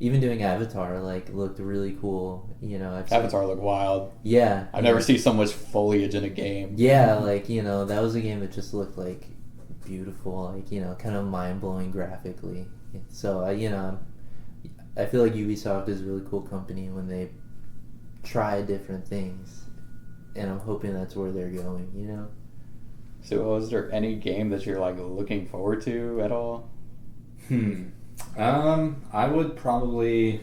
Even doing Avatar, like, looked really cool. Avatar looked wild. Yeah. I've never seen so much foliage in a game. Yeah, like, that was a game that just looked like beautiful, like, kind of mind-blowing graphically. So, I feel like Ubisoft is a really cool company when they try different things, and I'm hoping that's where they're going. So was there any game that you're like looking forward to at all? I would probably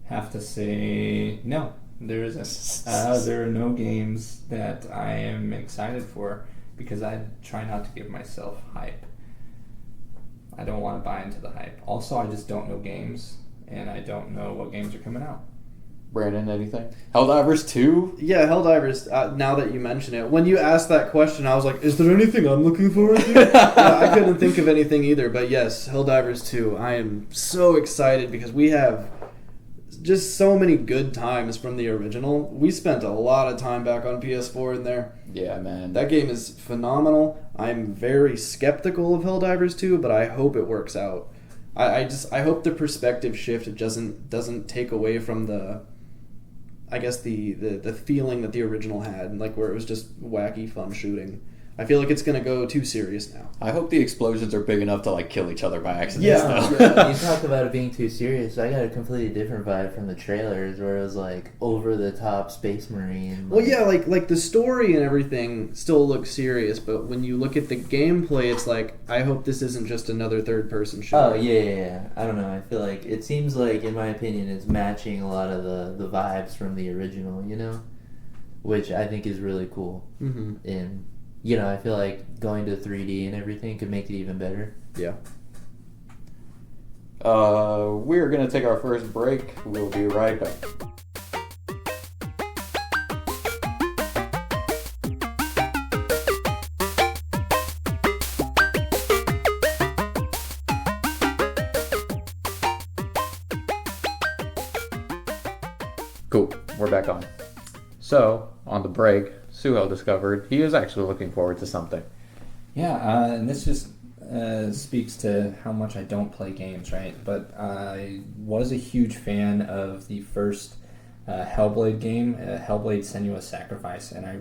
have to say no. There isn't. There are no games that I am excited for because I try not to give myself hype. I don't want to buy into the hype. Also, I just don't know games, and I don't know what games are coming out. Brandon, anything? Helldivers 2? Yeah, Helldivers, now that you mention it. When you asked that question, I was like, is there anything I'm looking forward to? Yeah, I couldn't think of anything either, but yes, Helldivers 2. I am so excited because we have just so many good times from the original. We spent a lot of time back on PS4 in there. Yeah, man. That game is phenomenal. I'm very skeptical of Helldivers 2, but I hope it works out. I hope the perspective shift doesn't take away from the feeling that the original had, like where it was just wacky fun shooting. I feel like it's gonna go too serious now. I hope the explosions are big enough to like kill each other by accident. Yeah. You talk about it being too serious. I got a completely different vibe from the trailers where it was like over the top Space Marine. Well, yeah, like the story and everything still looks serious, but when you look at the gameplay, it's like, I hope this isn't just another third person shooter. Oh yeah. I don't know. I feel like it seems like, in my opinion, it's matching a lot of the vibes from the original. Which I think is really cool. Mm-hmm. And I feel like going to 3D and everything could make it even better. Yeah. We're going to take our first break. We'll be right back. Cool. We're back on. So, on the break, Suho discovered he is actually looking forward to something. Yeah, and this just speaks to how much I don't play games, right? But I was a huge fan of the first Hellblade game, Hellblade: Senua's Sacrifice, and I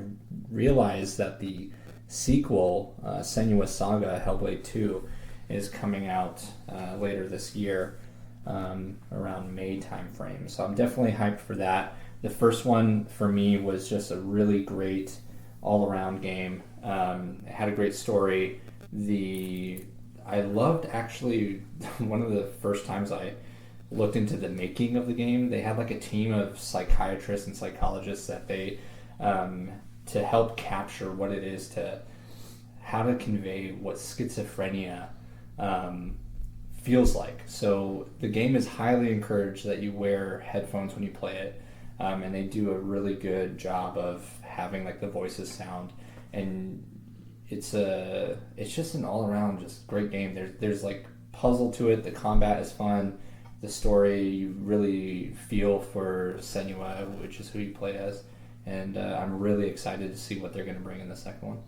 realized that the sequel, Senua's Saga, Hellblade 2, is coming out later this year, around May timeframe. So I'm definitely hyped for that. The first one for me was just a really great all-around game. It had a great story. I loved actually one of the first times I looked into the making of the game. They had like a team of psychiatrists and psychologists that they to help capture what it is to how to convey what schizophrenia feels like. So the game is highly encouraged that you wear headphones when you play it. And they do a really good job of having like the voices sound, and it's just an all around just great game. There's like puzzle to it. The combat is fun. The story, you really feel for Senua, which is who you play as, and I'm really excited to see what they're going to bring in the second one.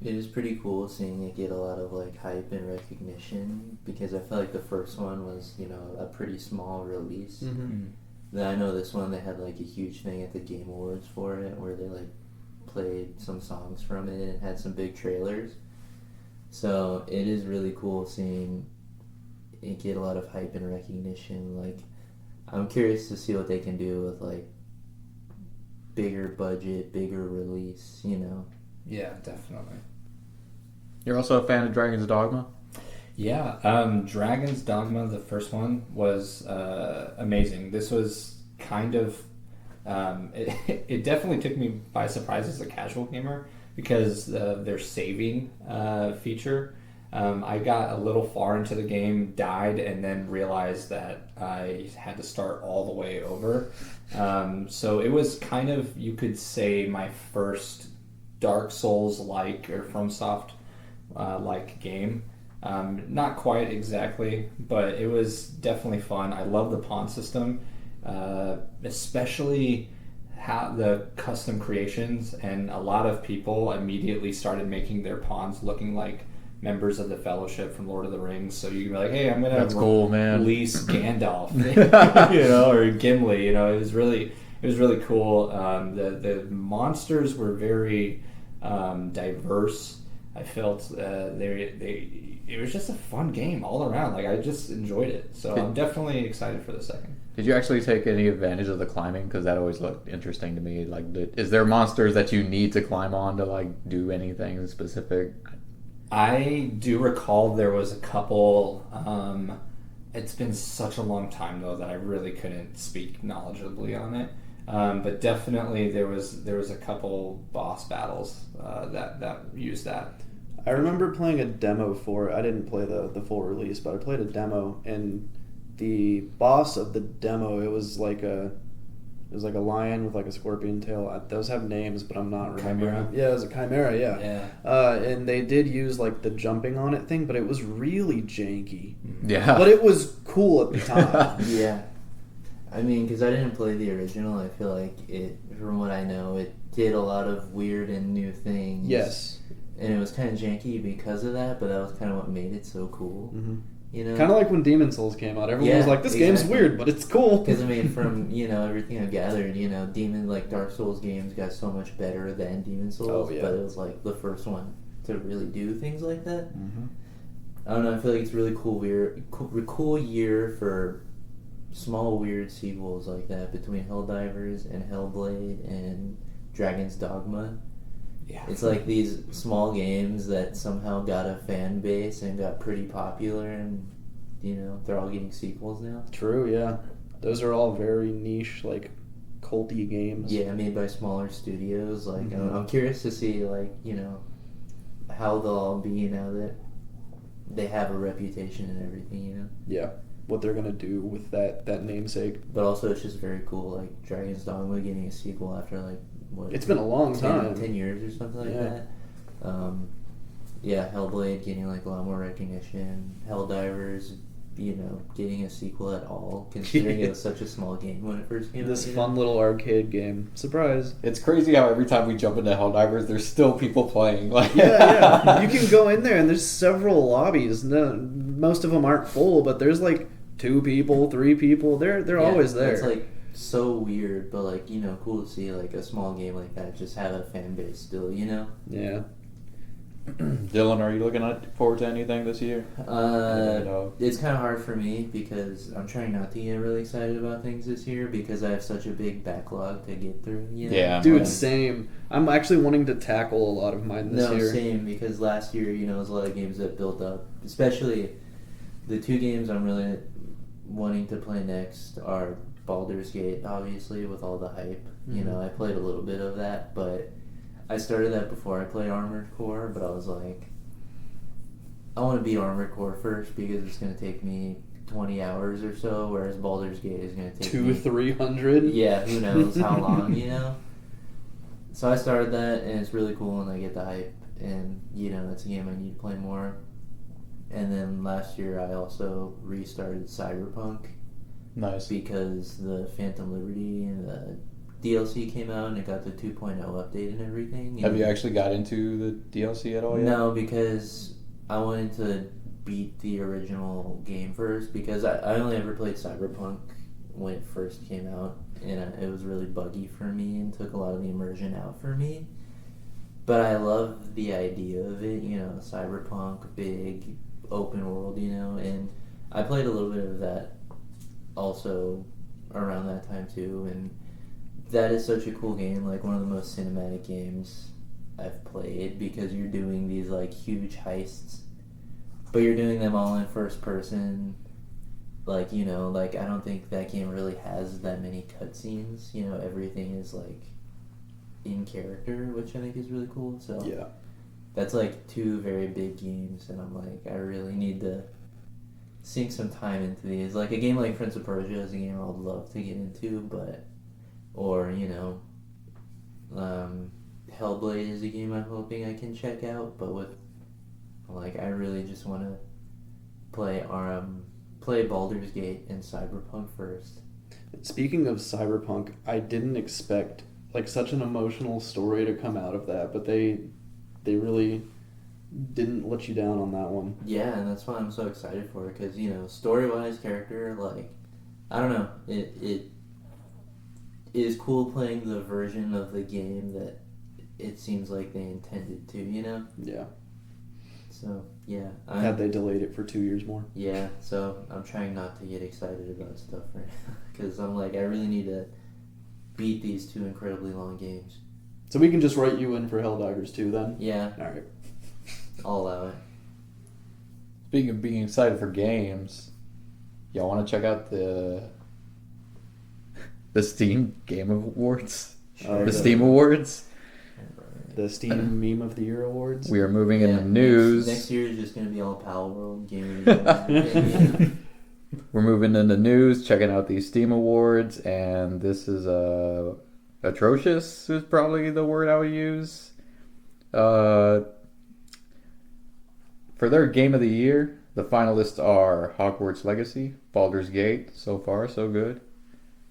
It is pretty cool seeing it get a lot of like hype and recognition, because I felt like the first one was a pretty small release. Mm-hmm. Then I know this one, they had like a huge thing at the Game Awards for it, where they like played some songs from it and had some big trailers. So it is really cool seeing it get a lot of hype and recognition. Like, I'm curious to see what they can do with like bigger budget, bigger release. Yeah, definitely. You're also a fan of Dragon's Dogma? Yeah, Dragon's Dogma, the first one, was amazing. This was kind of... it definitely took me by surprise as a casual gamer, because their saving feature, I got a little far into the game, died, and then realized that I had to start all the way over. So it was kind of, you could say, my first Dark Souls-like or FromSoft like game. Not quite exactly, but it was definitely fun. I love the pawn system, especially how the custom creations, and a lot of people immediately started making their pawns looking like members of the Fellowship from Lord of the Rings. So you can be like, hey, I'm gonna That's cool, man. release Gandalf, or Gimli. It was really cool. The monsters were very diverse. I felt it was just a fun game all around. Like, I just enjoyed it. So I'm definitely excited for the second. Did you actually take any advantage of the climbing? Because that always looked interesting to me. Like, is there monsters that you need to climb on to like do anything specific? I do recall there was a couple. It's been such a long time though that I really couldn't speak knowledgeably on it. But definitely there was a couple boss battles that used that. I remember playing a demo for it. I didn't play the full release, but I played a demo, and the boss of the demo, it was like a lion with like a scorpion tail. Those have names, but I'm not remembering. Chimera? Yeah, it was a chimera. Yeah. Yeah. And they did use like the jumping on it thing, but it was really janky. Yeah. But it was cool at the time. Yeah. I mean, because I didn't play the original, I feel like it, from what I know, it did a lot of weird and new things. Yes. And it was kind of janky because of that, but that was kind of what made it so cool. Mm-hmm. Kind of like when Demon Souls came out. Everyone was like, this game's weird, but it's cool. Because, I mean, from, everything I've gathered, Dark Souls games got so much better than Demon Souls, but it was, like, the first one to really do things like that. Mm-hmm. I don't know, I feel like it's a really cool year for small, weird sequels like that between Helldivers and Hellblade and Dragon's Dogma. Yeah. It's like these small games that somehow got a fan base and got pretty popular, and they're all getting sequels now. True, yeah. Those are all very niche, like culty games. Yeah, made by smaller studios. Like, I'm curious to see, like, how they'll all be now that they have a reputation and everything. Yeah, what they're gonna do with that namesake. But also, it's just very cool, like Dragon's Dogma getting a sequel after like what? It's been a long time, 10 years or something like that. Hellblade getting like a lot more recognition. Helldivers, getting a sequel at all, considering it was such a small game when it first came out. This fun little arcade game. Surprise. It's crazy how every time we jump into Helldivers, there's still people playing. Like, yeah. You can go in there and there's several lobbies. No, most of them aren't full, but there's like 2 people, 3 people. They're always there. It's like so weird, but like, cool to see like a small game like that just have a fan base still, Yeah. Dylan, are you looking forward to anything this year? It's kind of hard for me because I'm trying not to get really excited about things this year because I have such a big backlog to get through. Yeah, dude, same. I'm actually wanting to tackle a lot of mine this year. No, same, because last year, there was a lot of games that built up. Especially the 2 games I'm really wanting to play next are Baldur's Gate, obviously, with all the hype. I played a little bit of that, but I started that before I played Armored Core, but I was like, I want to beat Armored Core first because it's going to take me 20 hours or so, whereas Baldur's Gate is going to take 200-300. Yeah, who knows how long, So I started that, and it's really cool, and I get the hype, and, it's a game I need to play more. And then last year I also restarted Cyberpunk. Nice. Because the Phantom Liberty and the DLC came out and it got the 2.0 update and everything. Have you actually got into the DLC at all yet? No, because I wanted to beat the original game first, because I only ever played Cyberpunk when it first came out, and it was really buggy for me and took a lot of the immersion out for me. But I love the idea of it, Cyberpunk, big, open world, and I played a little bit of that also around that time too, and that is such a cool game, like one of the most cinematic games I've played, because you're doing these like huge heists, but you're doing them all in first person. Like, I don't think that game really has that many cutscenes. Everything is like in character, which I think is really cool. So yeah, that's like 2 very big games, and I'm like, I really need to sink some time into these. Like a game like Prince of Persia is a game I would love to get into, or Hellblade is a game I'm hoping I can check out, but with like like I really just want to play Baldur's Gate and Cyberpunk first. Speaking of Cyberpunk, I didn't expect like such an emotional story to come out of that, but they really didn't let you down on that one. Yeah, and that's why I'm so excited for it, because, you know, story-wise, character, like, I don't know, it is cool playing the version of the game that it seems like they intended to, you know? Yeah. So, yeah. Had they delayed it for 2 years more? Yeah, so I'm trying not to get excited about stuff right now, because I'm like, I really need to beat these 2 incredibly long games. So we can just write you in for Helldivers 2 then? Yeah. Alright. I'll allow it. Speaking of being excited for games, y'all want to check out the Steam Game Awards? Sure. The Steam Awards? The Steam Meme of the Year Awards? We are moving in the news. Next year is just going to be all Pal World gaming. We're moving in the news, checking out these Steam Awards, and this is atrocious is probably the word I would use. For their Game of the Year, the finalists are Hogwarts Legacy, Baldur's Gate, so far so good.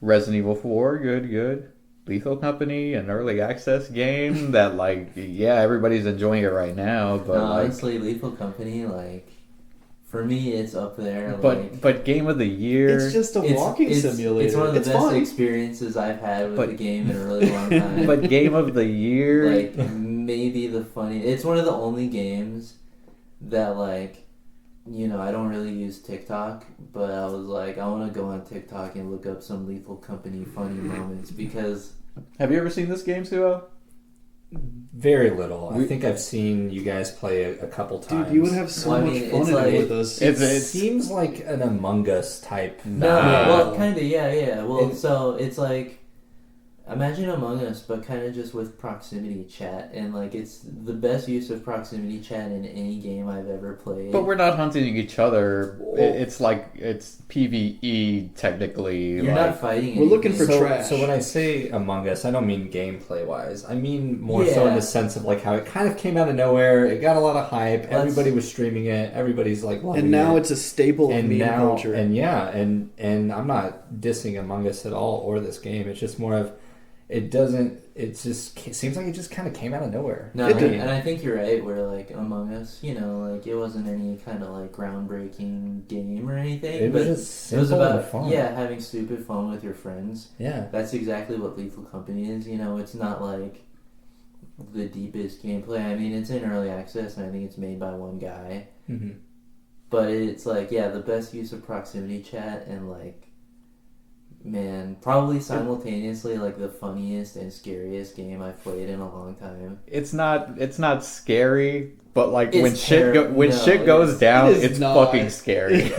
Resident Evil 4, good. Lethal Company, an early access game that, like, yeah, everybody's enjoying it right now, but no, like, honestly, Lethal Company, like, for me, it's up there. But Game of the Year, It's just a walking simulator. It's one of the best fun. experiences I've had with the game in a really long time. but Game of the Year, like, maybe the funny. It's one of the only games that, like, you know, I don't really use TikTok, but I was like, I want to go on TikTok and look up some Lethal Company funny moments, because... Have you ever seen this game, Suo? Very little. I think I've seen you guys play a couple times. Dude, you would have so much fun in it with us. It seems like an Among Us type. No, well, kind of, yeah. Well, so it's like, imagine Among Us, but kind of just with proximity chat, and like it's the best use of proximity chat in any game I've ever played. But we're not hunting each other. It's like it's PvE technically. You're not fighting. We're looking for so, trash. So when I say Among Us, I don't mean gameplay wise. I mean more so in the sense of like how it kind of came out of nowhere. It got a lot of hype. Everybody was streaming it. Everybody's like loving it. And now it's a staple of meme culture. And I'm not dissing Among Us at all or this game. It's just more of it seems like it just kind of came out of nowhere. No, and I think you're right, where like Among Us, you know, like it wasn't any kind of like groundbreaking game or anything. It was just simple, it was about fun. having stupid fun with your friends. Yeah. That's exactly what Lethal Company is, you know, it's not like the deepest gameplay. I mean, it's in early access and I think it's made by one guy. Mm-hmm. But it's like, the best use of proximity chat and like, man, probably simultaneously like the funniest and scariest game I've played in a long time. It's not scary, but like It's when shit goes down, it's fucking scary.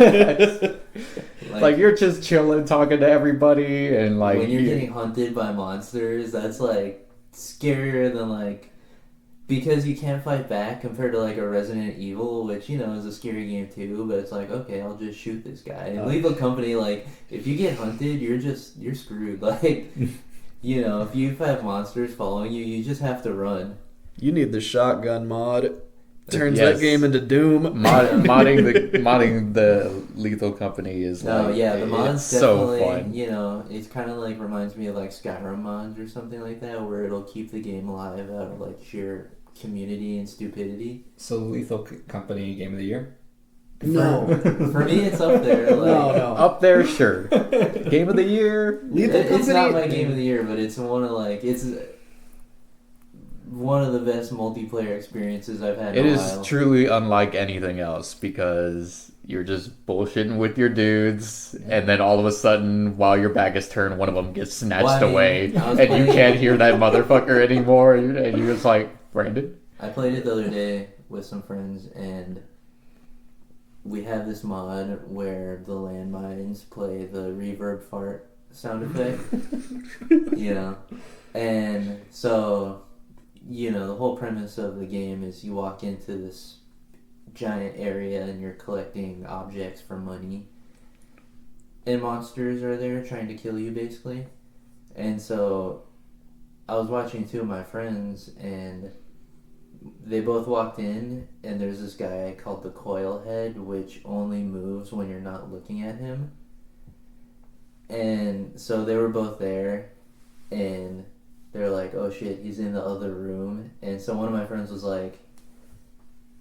like you're just chilling, talking to everybody, and like when you're getting hunted by monsters, that's like scarier than like, because you can't fight back compared to like a Resident Evil, which, you know, is a scary game too, but it's like, okay, I'll just shoot this guy. And Lethal Company, like, if you get hunted, you're screwed. Like, you know, if you have monsters following you, you just have to run. You need the shotgun mod. Turns that game into Doom. Modding the Lethal Company is the mod's so definitely, fun. you know, it's kind of like reminds me of like Skyrim mods or something like that, where it'll keep the game alive out of like sheer community and stupidity. So Lethal Company Game of the Year? No. For me, it's up there. Like, No. Up there, sure. Game of the Year. Lethal Company. It's not my game of the year, but it's one of like one of the best multiplayer experiences I've had in a while. It is truly unlike anything else because you're just bullshitting with your dudes, and then all of a sudden, while your back is turned, one of them gets snatched away, and you can't hear that motherfucker anymore, and you're just like, Brandon? I played it the other day with some friends, and we have this mod where the landmines play the reverb fart sound effect, you know, and so, you know, the whole premise of the game is you walk into this giant area and you're collecting objects for money, and monsters are there trying to kill you, basically. And so I was watching two of my friends, and they both walked in, and there's this guy called the Coil Head, which only moves when you're not looking at him. And so they were both there, and they're like, oh shit, he's in the other room. And so one of my friends was like,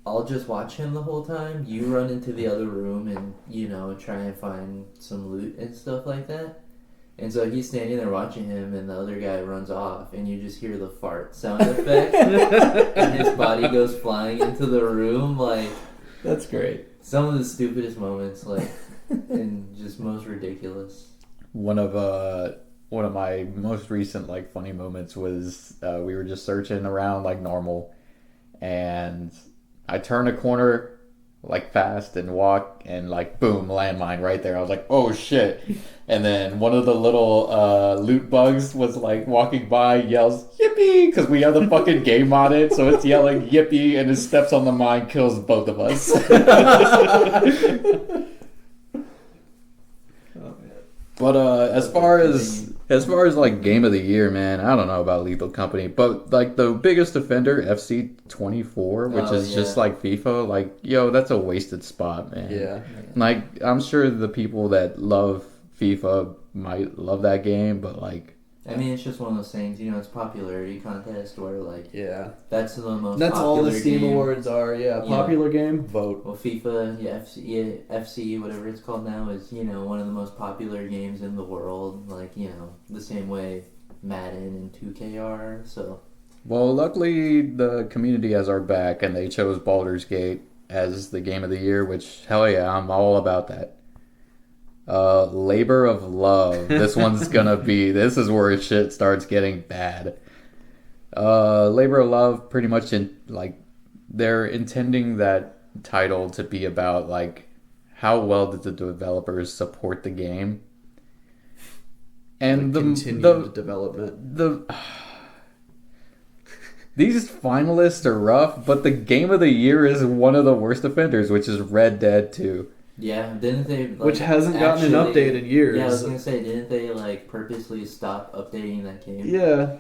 I'll just watch him the whole time. You run into the other room and, you know, try and find some loot and stuff like that. And so he's standing there watching him, and the other guy runs off, and you just hear the fart sound effect, and his body goes flying into the room. Like, That's great. some of the stupidest moments, like, and just most ridiculous. One of my most recent like funny moments was we were just searching around like normal, and I turn a corner like fast and walk, and like boom, landmine right there. I was like, oh shit. And then one of the little loot bugs was like walking by, yells yippee, because we have the fucking game on it, so it's yelling yippee, and it steps on the mine, kills both of us. But as far as like game of the year, man, I don't know about Lethal Company, but like the biggest offender, FC 24, which is just like FIFA, like yo, that's a wasted spot, man. Yeah. Like I'm sure the people that love FIFA might love that game, but like I mean, it's just one of those things, you know, it's a popularity contest where, like, Yeah. that's the most That's popular all the Steam game. Awards are. Yeah. Popular game, vote. Well, FIFA, FC, whatever it's called now, is, you know, one of the most popular games in the world. Like, you know, the same way Madden and 2K are, so. well, luckily the community has our back, and they chose Baldur's Gate as the game of the year, which hell yeah, I'm all about that. Labor of Love. This one's gonna be. This is where shit starts getting bad. Labor of Love, pretty much they're intending that title to be about like how well did the developers support the game, and Continued development. These finalists are rough, but the game of the year is one of the worst offenders, which is Red Dead 2. Yeah, didn't they? Like, Which hasn't gotten an update in years. Yeah, I was gonna say, didn't they like purposely stop updating that game? Yeah.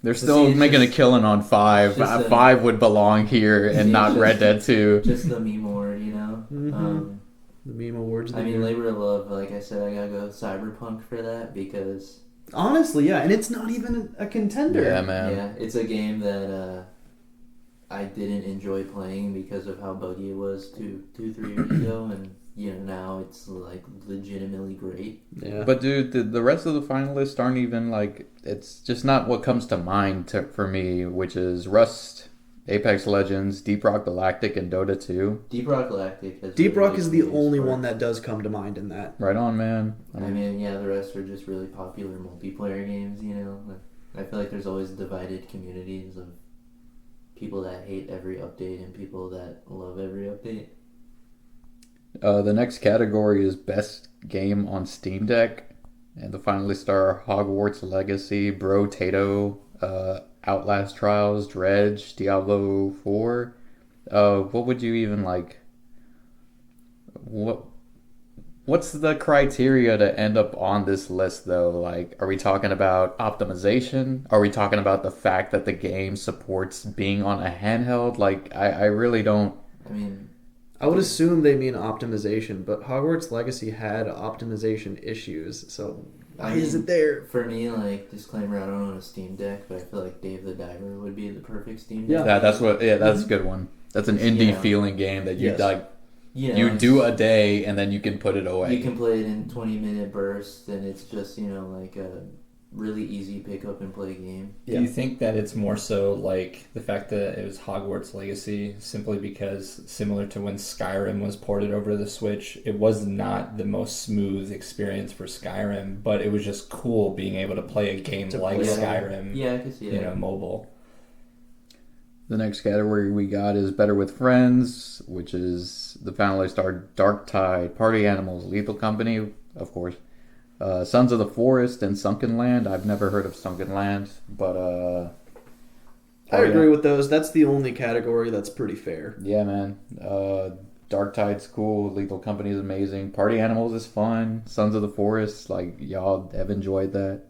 They're still it's making just- a killing on 5. just 5 would belong here and not just- Red Dead 2. Just the meme award, you know. Mhm. The meme awards. of I the mean, year. Labor of Love. Like I said, I gotta go Cyberpunk for that because Honestly, yeah, and it's not even a contender. Yeah, man. yeah, it's a game that I didn't enjoy playing because of how buggy it was 3 years ago, and you know now it's like legitimately great. Yeah. But dude, the rest of the finalists aren't even like, it's just not what comes to mind for me, which is Rust, Apex Legends, Deep Rock Galactic, and Dota 2. Deep Rock Galactic has Deep Rock really is the good only spark. one that does come to mind in that. Right on, man. I mean, yeah, the rest are just really popular multiplayer games, you know. Like, I feel like there's always divided communities of people that hate every update and people that love every update. The next category is Best Game on Steam Deck, and the finalists are Hogwarts Legacy, Bro Tato, Outlast Trials, Dredge, Diablo 4. What would you even like? What's the criteria to end up on this list, though? Like, are we talking about optimization? Are we talking about the fact that the game supports being on a handheld? Like, I really don't. I mean, I would assume they mean optimization, but Hogwarts Legacy had optimization issues, so why is it there? for me, like, disclaimer, I don't own a Steam Deck, but I feel like Dave the Diver would be the perfect Steam Deck. Yeah. That's a good one. That's an indie feeling game that you Yes. like. You know, You it's- do a day and then you can put it away. You can play it in 20-minute bursts, and it's just, you know, like a really easy pick up and play game. Yeah. Do you think that it's more so like the fact that it was Hogwarts Legacy simply because, similar to when Skyrim was ported over to the Switch, it was not the most smooth experience for Skyrim, but it was just cool being able to play a game like play it. Skyrim, Yeah, I can see that. mobile. The next category we got is Better with Friends, which is the finalists are Dark Tide, Party Animals, Lethal Company, of course, Sons of the Forest, and Sunken Land. I've never heard of Sunken Land, but I agree with those. That's the only category that's pretty fair. yeah, man. Dark Tide's cool. Lethal Company is amazing. Party Animals is fun. Sons of the Forest, like y'all have enjoyed that.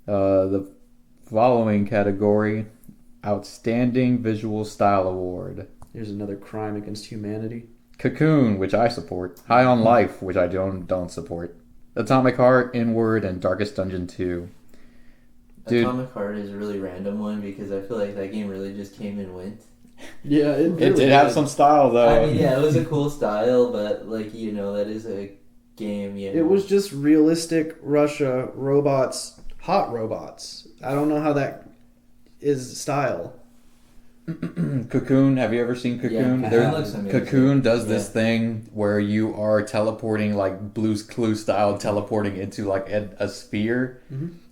The following category, Outstanding Visual Style Award. Here's another crime against humanity. Cocoon, which I support. High on Life, which I don't support. Atomic Heart, Inward, and Darkest Dungeon 2. Dude. Atomic Heart is a really random one because I feel like that game really just came and went. Yeah, It did have some style, though. I mean, yeah, it was a cool style, but, like, you know, that is a game, you know. It was just realistic Russia robots, hot robots. I don't know how that is style. Cocoon, have you ever seen Cocoon? Yeah, There- looks amazing. Cocoon does this thing where you are teleporting, like Blue's Clue style, teleporting into like a sphere,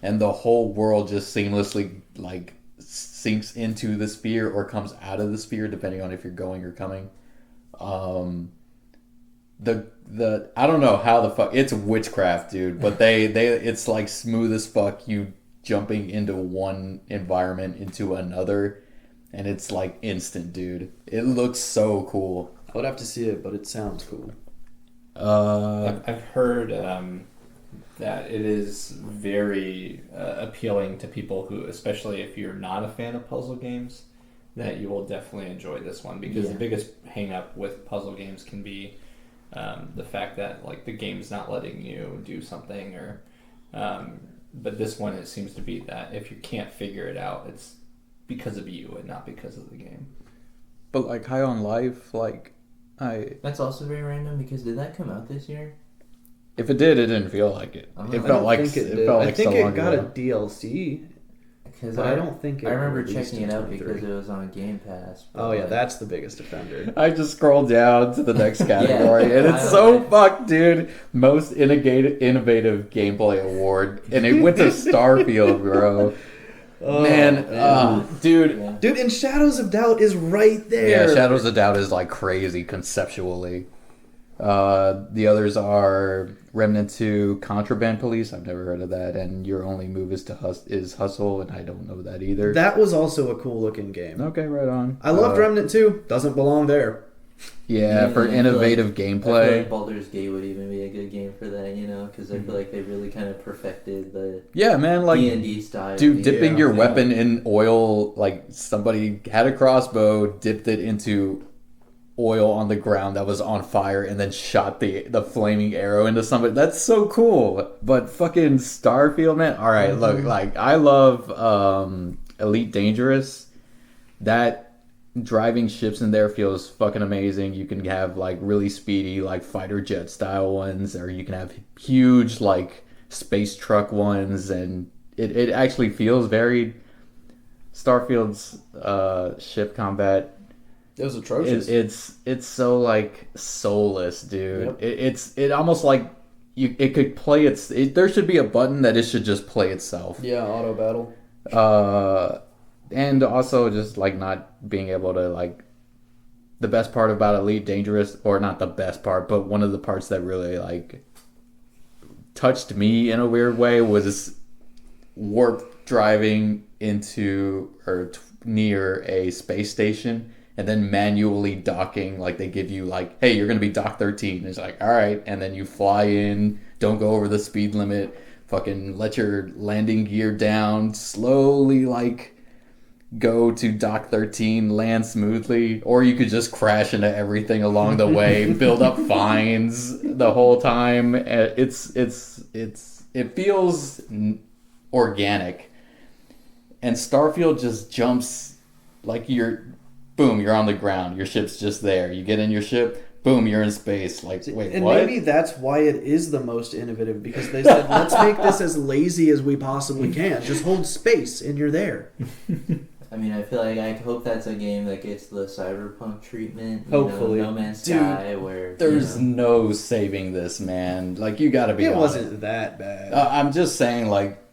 and the whole world just seamlessly like sinks into the sphere or comes out of the sphere, depending on if you're going or coming. The I don't know how the fuck it's witchcraft, dude, but they it's like smooth as fuck. You jumping into one environment into another. And it's like instant, dude. It looks so cool. I would have to see it, but it sounds cool. I've heard that it is very appealing to people who, especially if you're not a fan of puzzle games, that you will definitely enjoy this one because the biggest hang up with puzzle games can be the fact that like the game's not letting you do something or but this one it seems to be that if you can't figure it out, it's because of you and not because of the game. But like High on Life, like That's also very random because did that come out this year? if it did, it didn't feel like it. I It don't felt like think it did. felt I like think so it long got ago. a DLC. Because But I don't think it I remember released checking in it out 23. because it was on Game Pass. but, Oh yeah, like, that's the biggest offender. I just scrolled down to the next category, and it's so fucked, dude. Most innovative gameplay award, and it went to Starfield, bro. Oh, Dude. Yeah. Dude, and Shadows of Doubt is right there. Yeah, Shadows of Doubt is like crazy conceptually. The others are Remnant 2, Contraband Police. I've never heard of that, and Your Only Move is Hustle, and I don't know that either. That was also a cool looking game. Okay, right on. I loved Remnant 2. Doesn't belong there. Yeah, for I feel innovative I feel gameplay. like Baldur's Gate would even be a good game for that, you know, because I feel like they really kind of perfected the Yeah, man, like D&D style. dude, dipping Yeah. your weapon in oil, like somebody had a crossbow, dipped it into oil on the ground that was on fire, and then shot the flaming arrow into somebody. That's so cool. But fucking Starfield, man. All right, look, like I love Elite Dangerous. That driving ships in there feels fucking amazing. You can have like really speedy, like fighter jet style ones, or you can have huge like space truck ones, and it actually feels very Starfield's ship combat. It was atrocious. It's so like soulless, dude. Yep. It almost like it could play there should be a button that it should just play itself. Yeah, auto battle. And also just like not being able to like the best part about Elite Dangerous, or not the best part, but one of the parts that really like touched me in a weird way was warp driving into or near a space station and then manually docking. Like they give you like, hey, you're gonna be dock 13. It's like, all right, and then you fly in, don't go over the speed limit, fucking let your landing gear down, slowly like go to dock 13, land smoothly, or you could just crash into everything along the way, build up fines the whole time. It feels organic, and Starfield just jumps like you're on the ground, your ship's just there, you get in your ship, boom, you're in space. Like, wait, and what? maybe that's why it is the most innovative, because they said, let's make this as lazy as we possibly can. Just hold space and you're there. I mean, I feel like I hope that's a game that gets the cyberpunk treatment. Hopefully. No Man's Dude, Sky, where There's no saving this, man. Like, you gotta be It honest. wasn't that bad. I'm just saying, like,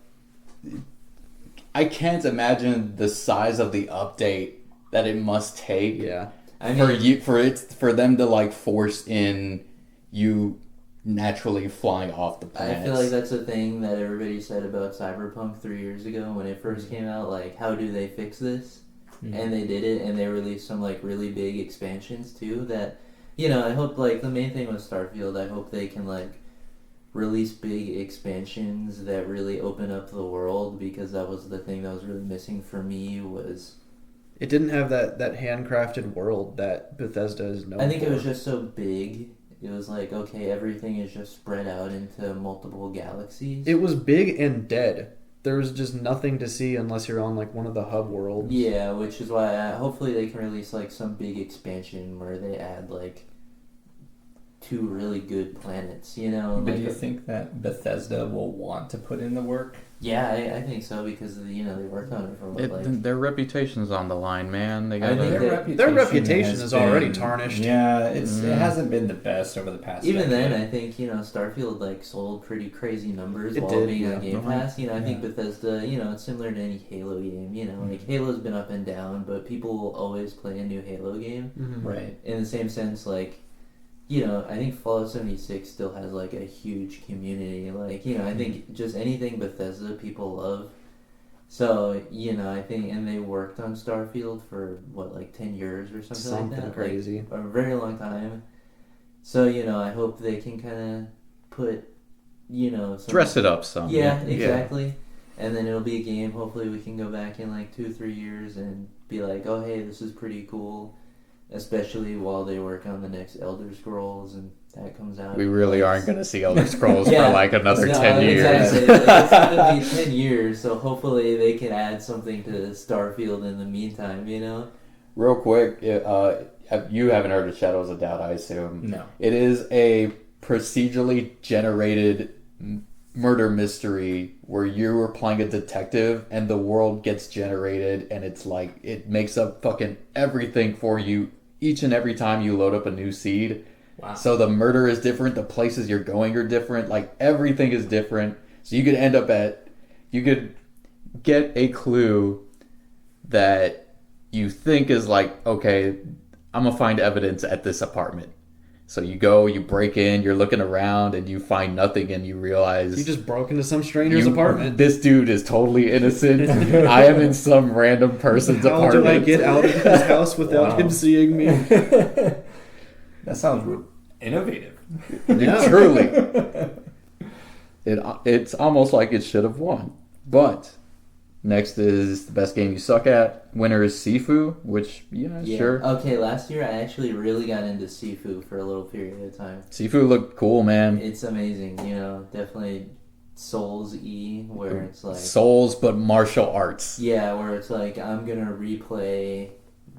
I can't imagine the size of the update that it must take yeah. I mean, for them to like force in you naturally flying off the planet. I feel like that's a thing that everybody said about Cyberpunk 3 years ago when it first came out. Like, how do they fix this? And they did it, and they released some like really big expansions too. That, you know, I hope like the main thing with Starfield, I hope they can like release big expansions that really open up the world, because that was the thing that was really missing for me was It didn't have that handcrafted world that Bethesda is known for. I think it was just so big. It was like, okay, everything is just spread out into multiple galaxies. It was big and dead. There was just nothing to see unless you're on like one of the hub worlds. Yeah, which is why hopefully they can release like some big expansion where they add like 2 really good planets, you know. But like do you think that Bethesda will want to put in the work? Yeah, I think so because you know they worked on it for what, like their reputation's on the line, man. They I got think Their reputation has is already been- tarnished. Yeah, it hasn't been the best over the past. even then decade. I think you know Starfield like sold pretty crazy numbers It while did, being yeah. on Game Uh-huh. Pass. You know, I think Yeah. Bethesda, you know, it's similar to any Halo game. You know, like Halo's been up and down, but people will always play a new Halo game. Mhm. right. In the same sense, like, you know, I think Fallout 76 still has like a huge community. Like, you know, I think just anything Bethesda people love. So, you know, I think, and they worked on Starfield for what, like 10 years or something like that? crazy. Like, a very long time. So, you know, I hope they can kind of put, you know, some, dress it up some. yeah, exactly. And then it'll be a game. Hopefully, we can go back in like 2-3 years and be like, oh, hey, this is pretty cool. Especially while they work on the next Elder Scrolls and that comes out. We really aren't going to see Elder Scrolls Yeah. for like another No, 10 years. Exactly. Like, it's going to be 10 years, so hopefully they can add something to Starfield in the meantime, you know? Real quick, you haven't heard of Shadows of Doubt, I assume. No. It is a procedurally generated murder mystery where you are playing a detective and the world gets generated and it's like it makes up fucking everything for you each and every time you load up a new seed. Wow. So the murder is different, the places you're going are different, like everything is different. So you could get a clue that you think is like, okay, I'm gonna find evidence at this apartment. So you go, you break in, you're looking around, and you find nothing, and you realize You just broke into some stranger's apartment. This dude is totally innocent. I am in some random person's How apartment. do I get out of his house without Wow. him seeing me? That sounds innovative. Yeah. Truly, it's almost like it should have won. But next is the best game you suck at. Winner is Sifu, which sure. Okay, last year I actually really got into Sifu for a little period of time. Sifu looked cool, man. It's amazing, you know, definitely Souls-y, where it's like... Souls, but martial arts. Yeah, where it's like, I'm gonna replay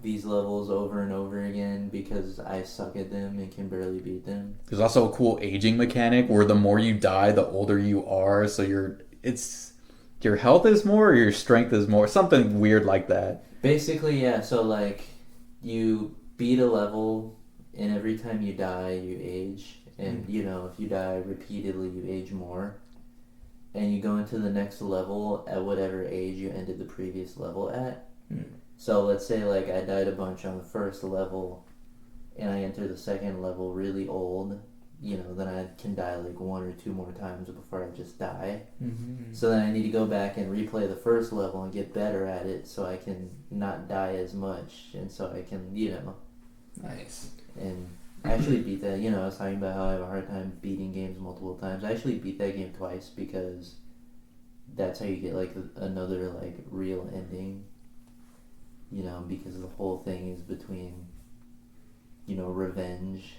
these levels over and over again because I suck at them and can barely beat them. There's also a cool aging mechanic where the more you die, the older you are. So your health is more or your strength is more. Something weird like that. Basically, yeah, so like, you beat a level and every time you die, you age. And, you know, if you die repeatedly, you age more. And you go into the next level at whatever age you ended the previous level at. So let's say like I died a bunch on the first level and I enter the second level really old, you know, then I can die like 1 or 2 more times before I just die. Mm-hmm. So then I need to go back and replay the first level and get better at it so I can not die as much and so I can, you know, Nice. and actually beat that. You know, I was talking about how I have a hard time beating games multiple times. I actually beat that game twice because that's how you get like another like real ending. You know, because the whole thing is between, you know, revenge.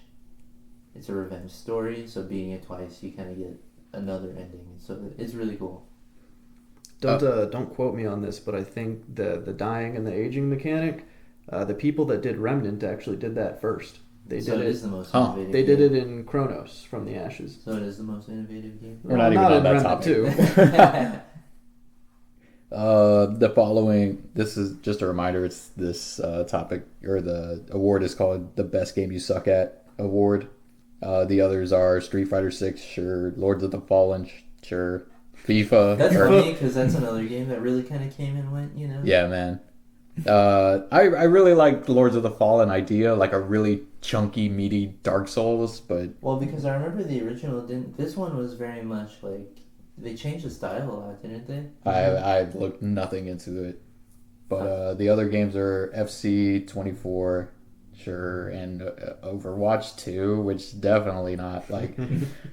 It's a revenge story, so beating it twice, you kind of get another ending. So it's really cool. Don't quote me on this, but I think the dying and the aging mechanic, the people that did Remnant actually did that first. They So did it it. is the most Huh. innovative They did game. it in Chronos from the Ashes. So it is the most innovative game. We're not even on in that Remnant topic. too. The following, this is just a reminder, it's this topic, or the award is called the Best Game You Suck At Award. The others are Street Fighter 6, sure, Lords of the Fallen, sure, FIFA. That's or- funny because that's another game that really kind of came and went, you know? Yeah, man. I really like Lords of the Fallen idea, like a really chunky, meaty Dark Souls, but Well, because I remember the original didn't. This one was very much like they changed the style a lot, didn't they? I looked nothing into it. But the other games are FC 24, sure, and Overwatch 2, which definitely not. Like,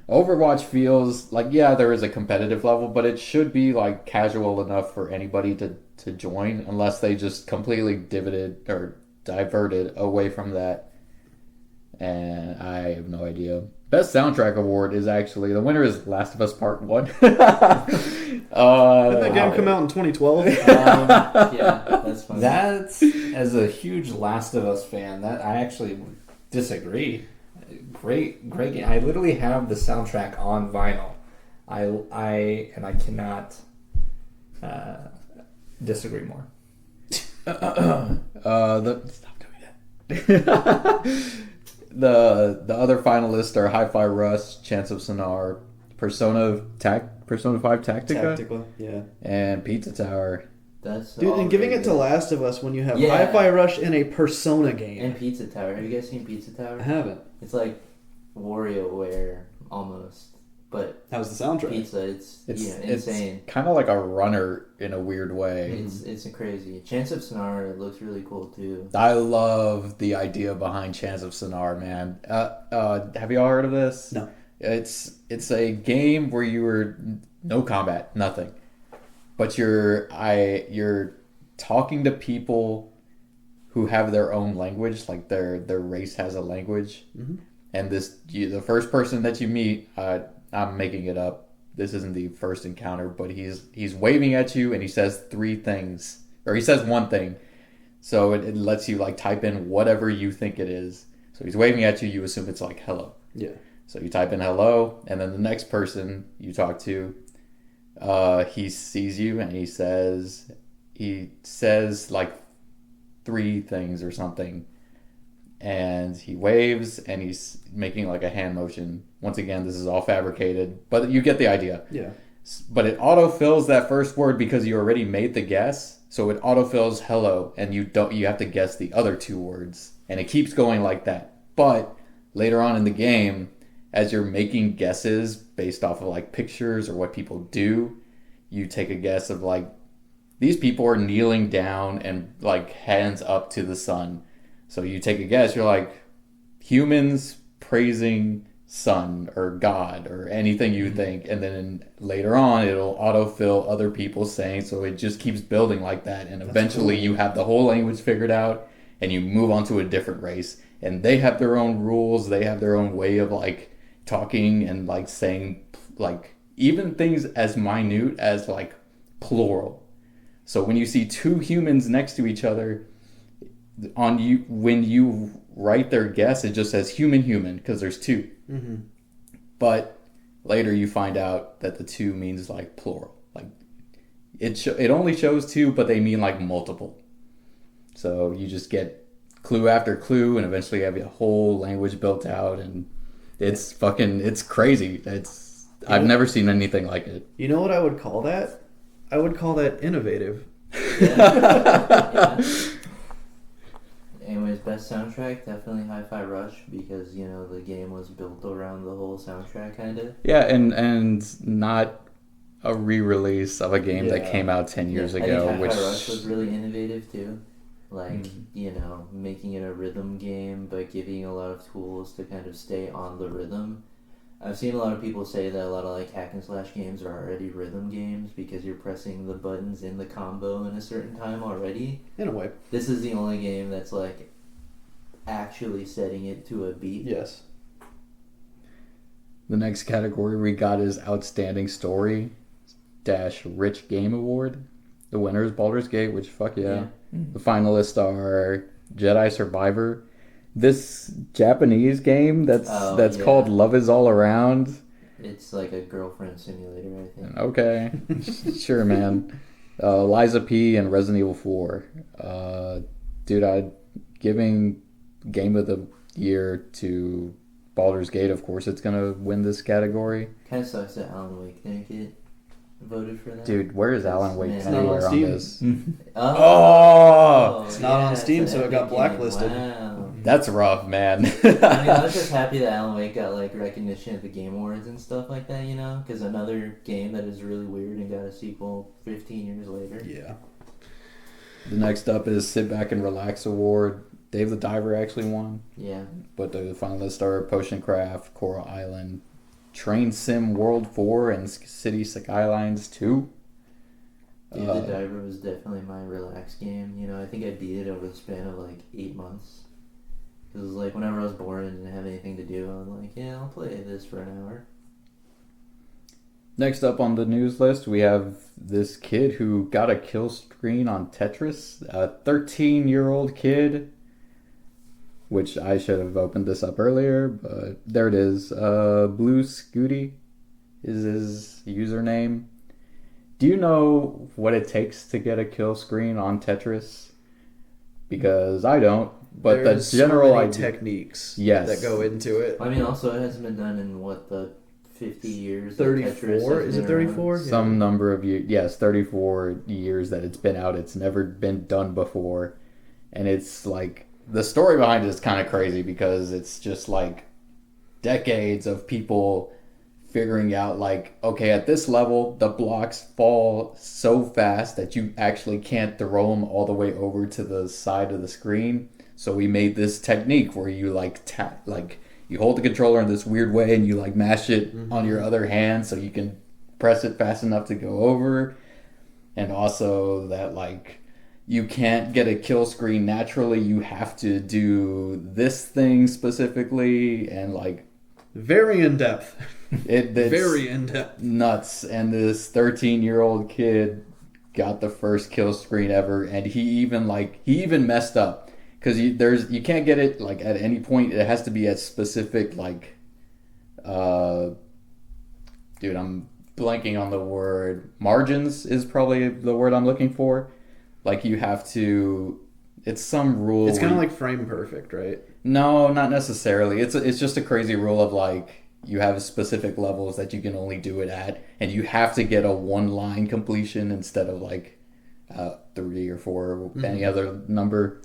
Overwatch feels like, yeah, there is a competitive level, but it should be, like, casual enough for anybody to join, unless they just completely diverted away from that. And I have no idea. Best Soundtrack Award is actually, the winner is Last of Us Part 1. Did that game come out in 2012? Yeah, that's funny. That's, as a huge Last of Us fan, that I actually disagree. Great game. I literally have the soundtrack on vinyl. I cannot disagree more. Stop doing that. The other finalists are Hi-Fi Rush, Chance of Sonar, Persona 5 Tactica, Tactical, yeah. and Pizza Tower. That's Dude, all and giving very it to good. Last of Us when you have Yeah. Hi-Fi Rush in a Persona game. And Pizza Tower. Have you guys seen Pizza Tower? I haven't. It's like WarioWare almost, but How's the soundtrack? pizza. It's insane. It's kind of like a runner in a weird way. It's crazy. Chance of Sonar looks really cool too. I love the idea behind Chance of Sonar, man. Have y'all heard of this? No. It's a game where you're no combat, nothing, but you're talking to people who have their own language, like their race has a language, and the first person that you meet, I'm making it up. This isn't the first encounter, but he's waving at you and he says three things, or he says one thing. So it lets you like type in whatever you think it is. So he's waving at you, you assume it's like hello. Yeah. So you type in hello, and then the next person you talk to, he sees you and he says like three things or something. And he waves and he's making like a hand motion. Once again, this is all fabricated, but you get the idea. Yeah. But it autofills that first word because you already made the guess. So it autofills hello, and you have to guess the other two words, and it keeps going like that. But later on in the game, as you're making guesses based off of like pictures or what people do, you take a guess of like, these people are kneeling down and like hands up to the sun. So you take a guess, you're like, humans praising sun or God or anything you think, and then later on it'll autofill other people saying, so it just keeps building like that, and eventually you have the whole language figured out and you move on to a different race, and they have their own rules, they have their own way of like talking and like saying like even things as minute as like plural. So when you see two humans next to each other, on you, when you write their guess, it just says human because there's two. Mm-hmm. But later you find out that the two means like plural. Like it only shows two, but they mean like multiple. So you just get clue after clue, and eventually you have a whole language built out, and it's crazy. I've never seen anything like it. You know what I would call that? I would call that innovative. Yeah. Anyways, best soundtrack, definitely Hi-Fi Rush, because, you know, the game was built around the whole soundtrack, kind of. Yeah, and not a re-release of a game that Yeah. came out 10 years I ago, think which Hi-Fi Rush was really innovative, too. Like, you know, making it a rhythm game, but giving a lot of tools to kind of stay on the rhythm. I've seen a lot of people say that a lot of like hack and slash games are already rhythm games because you're pressing the buttons in the combo in a certain time already. In a way. This is the only game that's like actually setting it to a beat. Yes. the next category we got is Outstanding Story - Rich Game Award. The winner is Baldur's Gate, which fuck yeah. The finalists are Jedi Survivor. This Japanese game that's called Love Is All Around. It's like a girlfriend simulator, I think. Okay. Sure, man. Liza P. and Resident Evil 4. Dude, I'm giving Game of the Year to Baldur's Gate. Of course it's going to win this category. Kind of sucks that Alan Wake didn't get voted for that. Dude, where is Alan Wake Man. anywhere It's not on on Steam. this? Oh! It's not on Steam, it's an so it got Epic game. blacklisted. Wow. That's rough, man. I mean, I was just happy that Alan Wake got like recognition at the Game Awards and stuff like that, you know? Because another game that is really weird and got a sequel 15 years later. Yeah. The next up is Sit Back and Relax Award. Dave the Diver actually won. Yeah. But the finalists are Potion Craft, Coral Island, Train Sim World 4, and City Skylines 2. Dude, the Diver was definitely my relaxed game. You know, I think I beat it over the span of like 8 months. It was like whenever I was bored and didn't have anything to do, I was like, yeah, I'll play this for an hour. Next up on the news list, we have this kid who got a kill screen on Tetris. A 13-year-old kid, which I should have opened this up earlier, but there it is. Blue Scooty is his username. Do you know what it takes to get a kill screen on Tetris? Because I don't. But There's the general so many idea, techniques yes, that go into it. I mean, also, it hasn't been done in, what, the 50 years? 34? Is it 34? some number of years. Yes, 34 years that it's been out. It's never been done before. And it's like, the story behind it is kind of crazy because it's just like decades of people figuring out like, okay, at this level, the blocks fall so fast that you actually can't throw them all the way over to the side of the screen. So we made this technique where you like tap, like you hold the controller in this weird way and you like mash it on your other hand so you can press it fast enough to go over. And also that like you can't get a kill screen naturally. You have to do this thing specifically and like Very in depth. it's Very in depth. nuts. And this 13-year-old kid got the first kill screen ever, and he even messed up because you can't get it like at any point. It has to be at specific like dude, I'm blanking on the word. Margins is probably the word I'm looking for. Like you have to, it's some rule. It's kind of like frame perfect, right? No, not necessarily. It's just a crazy rule of like you have specific levels that you can only do it at, and you have to get a one line completion instead of like 3 or 4 or any other number.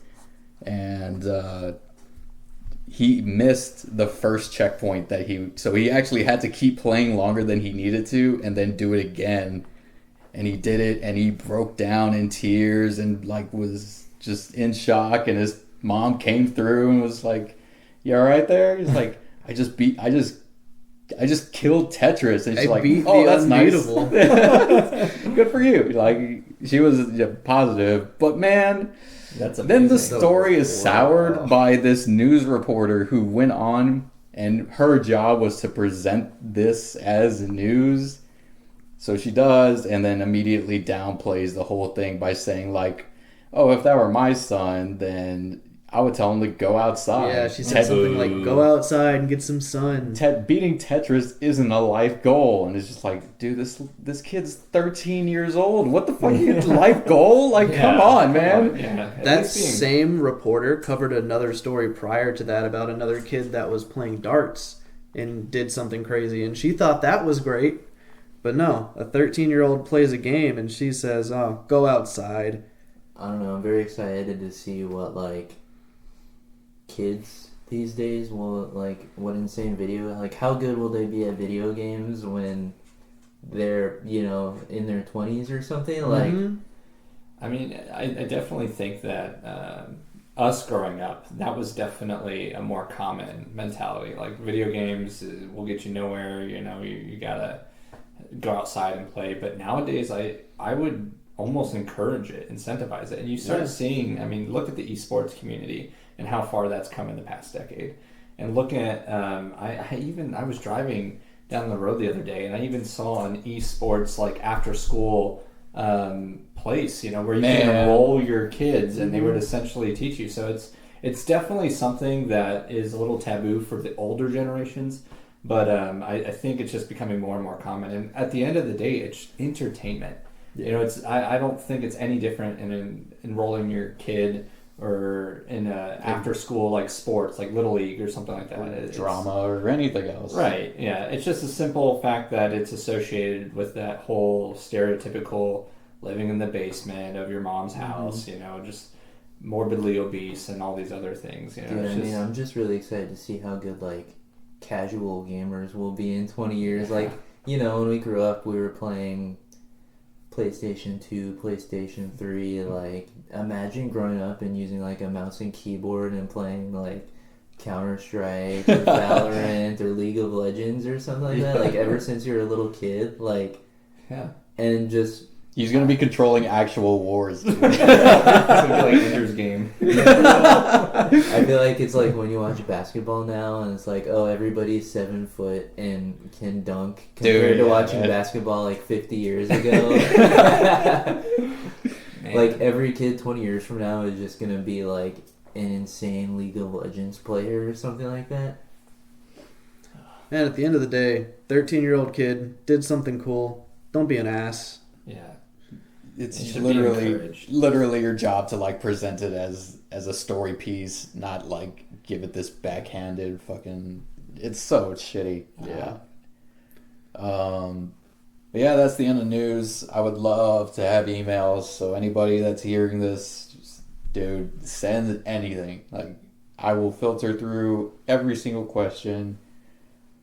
And he missed the first checkpoint that so he actually had to keep playing longer than he needed to, and then do it again. And he did it, and he broke down in tears and like was just in shock. And his mom came through and was like, "You all right there?" He's like, I just killed Tetris." And she's like, "Oh, that's unbeatable." nice. Good for you." Like she was positive, but man, That's amazing. then the story is soured by this news reporter who went on, and her job was to present this as news. So she does, and then immediately downplays the whole thing by saying like, "Oh, if that were my son, then I would tell him to go outside." Yeah, she said something like, "Go outside and get some sun." Beating Tetris isn't a life goal, and it's just like, dude, this kid's 13 years old. What the fuck is life goal? Like, come on, man. Yeah. That same reporter covered another story prior to that about another kid that was playing darts and did something crazy, and she thought that was great. But no, a 13-year-old plays a game and she says, "Oh, go outside." I don't know. I'm very excited to see what like kids these days will like. What insane video? Like, how good will they be at video games when they're in their 20s or something? Like, I mean, I definitely think that us growing up, that was definitely a more common mentality. Like, video games will get you nowhere. You gotta go outside and play. But nowadays, I would almost encourage it, incentivize it. And you start seeing, I mean, look at the esports community and how far that's come in the past decade. And look at, I was driving down the road the other day, and I even saw an esports like after school place, where you can enroll your kids and they would essentially teach you. So it's definitely something that is a little taboo for the older generations. But I think it's just becoming more and more common. And at the end of the day, it's entertainment. Yeah. I don't think it's any different in enrolling your kid or in after school like sports, like Little League or something like that. It's drama or anything else. Right, yeah. It's just a simple fact that it's associated with that whole stereotypical living in the basement of your mom's house, just morbidly obese and all these other things. Dude, I'm just really excited to see how good like casual gamers will be in 20 years. Like, when we grew up, we were playing PlayStation 2, PlayStation 3, like, imagine growing up and using, like, a mouse and keyboard and playing, like, Counter-Strike or Valorant or League of Legends or something like that, like, ever since you were a little kid, like, Yeah. and just... He's gonna be controlling actual wars. It's gonna be like Ender's Game. I feel like it's like when you watch basketball now and it's like, oh, everybody's 7 foot and can dunk compared to watching basketball like 50 years ago. Like every kid 20 years from now is just gonna be like an insane League of Legends player or something like that. And at the end of the day, 13-year-old kid did something cool. Don't be an ass. Yeah. It's should be encouraged. literally your job to like present it as a story piece, not like give it this backhanded fucking. It's so shitty. Yeah. But yeah, that's the end of news. I would love to have emails. So anybody that's hearing this, just, dude, send anything. Like I will filter through every single question.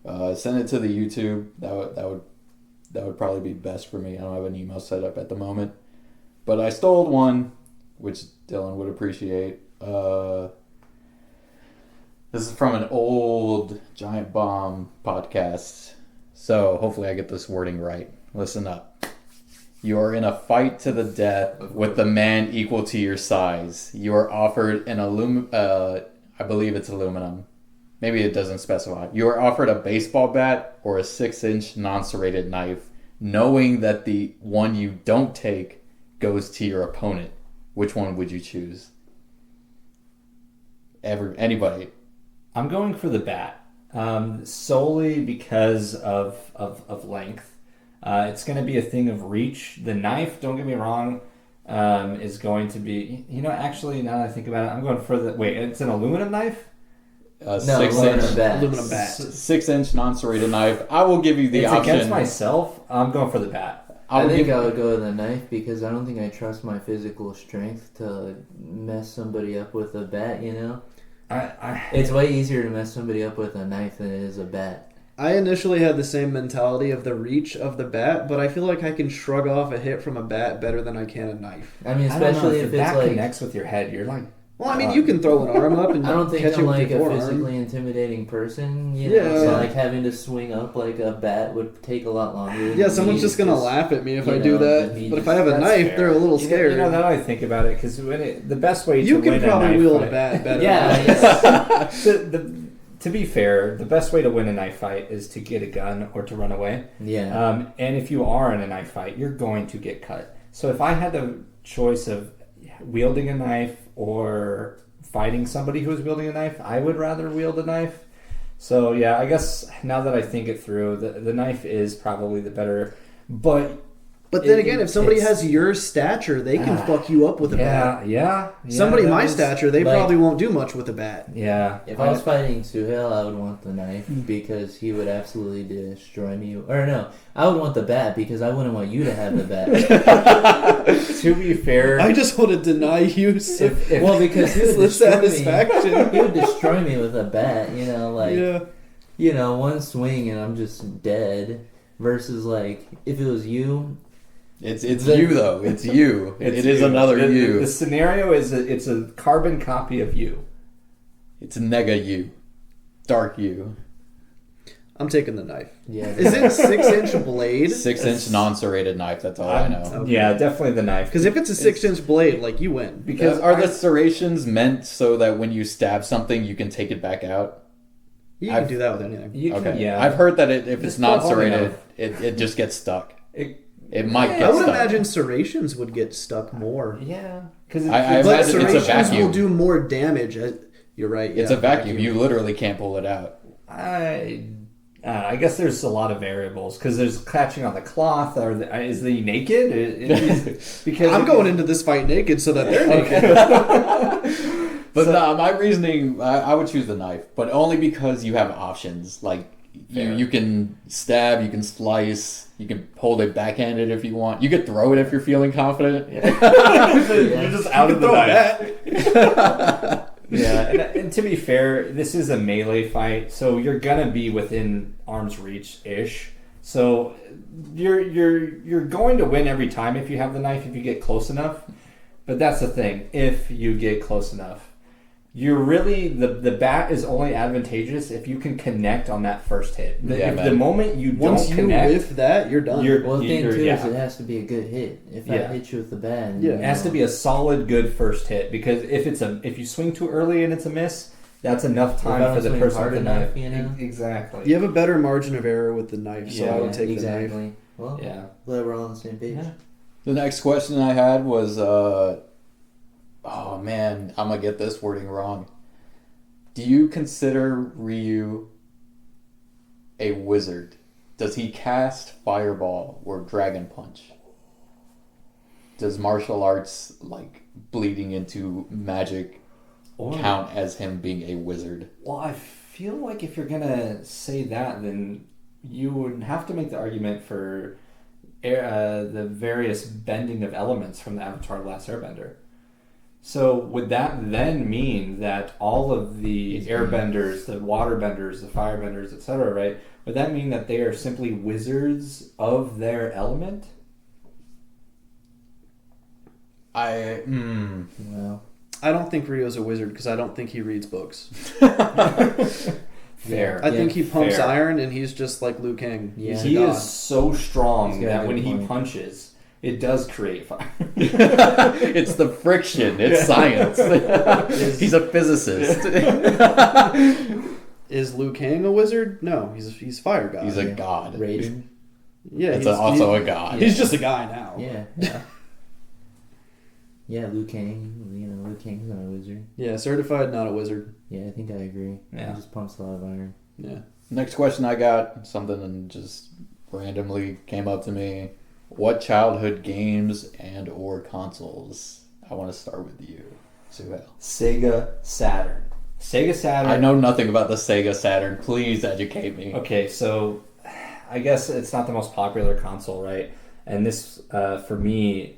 Send it to the YouTube. That would probably be best for me. I don't have an email set up at the moment. But I stole one, which Dylan would appreciate. This is from an old Giant Bomb podcast. So hopefully I get this wording right. Listen up. You are in a fight to the death with the man equal to your size. You are offered an I believe it's aluminum. Maybe it doesn't specify. You are offered a baseball bat or a 6-inch non-serrated knife, knowing that the one you don't take goes to your opponent. Which one would you choose? Anybody? I'm going for the bat, solely because of length. It's going to be a thing of reach. The knife, don't get me wrong, is going to be... You know, actually, now that I think about it, I'm going for the... Wait, it's an aluminum knife? No, aluminum bat. 6-inch non-serrated knife. I will give you the option. It's against myself. I'm going for the bat. I think I would go with a knife because I don't think I trust my physical strength to mess somebody up with a bat, you know? It's way easier to mess somebody up with a knife than it is a bat. I initially had the same mentality of the reach of the bat, but I feel like I can shrug off a hit from a bat better than I can a knife. I mean, especially if the it's bat like... connects with your head, you're like... Well, I mean, you can throw an arm up and I don't think catch I'm it with like your a forearm. physically intimidating person, you know? So like having to swing up like a bat would take a lot longer. Yeah, someone's just gonna laugh at me if I do that. But if I have a knife, fair. they're a little scared. You know, now that I think about it, because the best way you to win can probably a knife wield fight, a bat better. Yeah. To be fair, the best way to win a knife fight is to get a gun or to run away. Yeah. And if you are in a knife fight, you're going to get cut. So if I had the choice of wielding a knife or fighting somebody who's wielding a knife, I would rather wield a knife. So yeah, I guess now that I think it through, the knife is probably the better. But then again, if somebody has your stature, they can fuck you up with a bat. Yeah. Somebody my stature, they probably won't do much with a bat. Yeah. If I was fighting Suhail, I would want the knife because he would absolutely destroy me. Or no, I would want the bat because I wouldn't want you to have the bat. To be fair, I just want to deny you well, because he would the destroy satisfaction. me. He would destroy me with a bat, you know, like, you know, one swing and I'm just dead. Versus, like, if it was you... It's you, though. It's you. It is another you. The scenario is it's a carbon copy of you. It's nega you. Dark you. I'm taking the knife. Yeah. Is it a 6-inch blade? 6-inch non-serrated knife. That's all I know. Okay. Yeah, definitely the knife. Because if it's a 6-inch blade, like, you win. Because are the serrations meant so that when you stab something, you can take it back out? You can do that with anything. I've heard that if it's not serrated, it just gets stuck. It might get stuck. I would imagine serrations would get stuck more. Yeah. Because I but imagine it's a serrations vacuum. will do more damage. You're right. It's a vacuum. You literally can't pull it out. I guess there's a lot of variables because there's catching on the cloth. Is he naked? Because I'm going into this fight naked so that they're naked. But no, my reasoning, I would choose the knife, but only because you have options. Like you can stab, you can slice, you can hold it backhanded if you want. You could throw it if you're feeling confident. You're just out of the knife. Yeah, and to be fair, this is a melee fight, so you're gonna be within arm's reach ish. So you're going to win every time if you have the knife, if you get close enough. But that's the thing, if you get close enough. You're really, the bat is only advantageous if you can connect on that first hit. The moment you Once don't connect, you whiff that, you're done. Well, the thing too is it has to be a good hit. If I hit you with the bat, it has to be a solid, good first hit. Because if you swing too early and it's a miss, that's enough time for the person with the knife. You know? Exactly. You have a better margin of error with the knife, so I would take the knife. Well, glad we're all on the same page. Yeah. The next question I had was, oh man, I'm gonna get this wording wrong. Do you consider Ryu a wizard? Does he cast Fireball or Dragon Punch? Does martial arts, like bleeding into magic, count as him being a wizard? Well, I feel like if you're gonna say that, then you would have to make the argument for the various bending of elements from the Avatar: The Last Airbender. So would that then mean that all of the airbenders, the waterbenders, the firebenders, etc., right? Would that mean that they are simply wizards of their element? Well, I don't think Ryo's a wizard because I don't think he reads books. Fair. I think he pumps iron and he's just like Liu Kang. Yeah. He is so strong that when he punches, it does create fire. It's the friction. It's science. He's a physicist. Is Liu Kang a wizard? No, he's fire god. He's a god. Raiden. Yeah, he's also a god. He's just a guy now. Yeah, Liu Kang. Liu Kang's not a wizard. Yeah, certified not a wizard. Yeah, I think I agree. Yeah. He just pumps a lot of iron. Yeah. Next question I got, something just randomly came up to me. What childhood games and or consoles? I want to start with you, Suhail. Sega Saturn. Sega Saturn. I know nothing about the Sega Saturn. Please educate me. Okay, so I guess it's not the most popular console, right? And this, for me,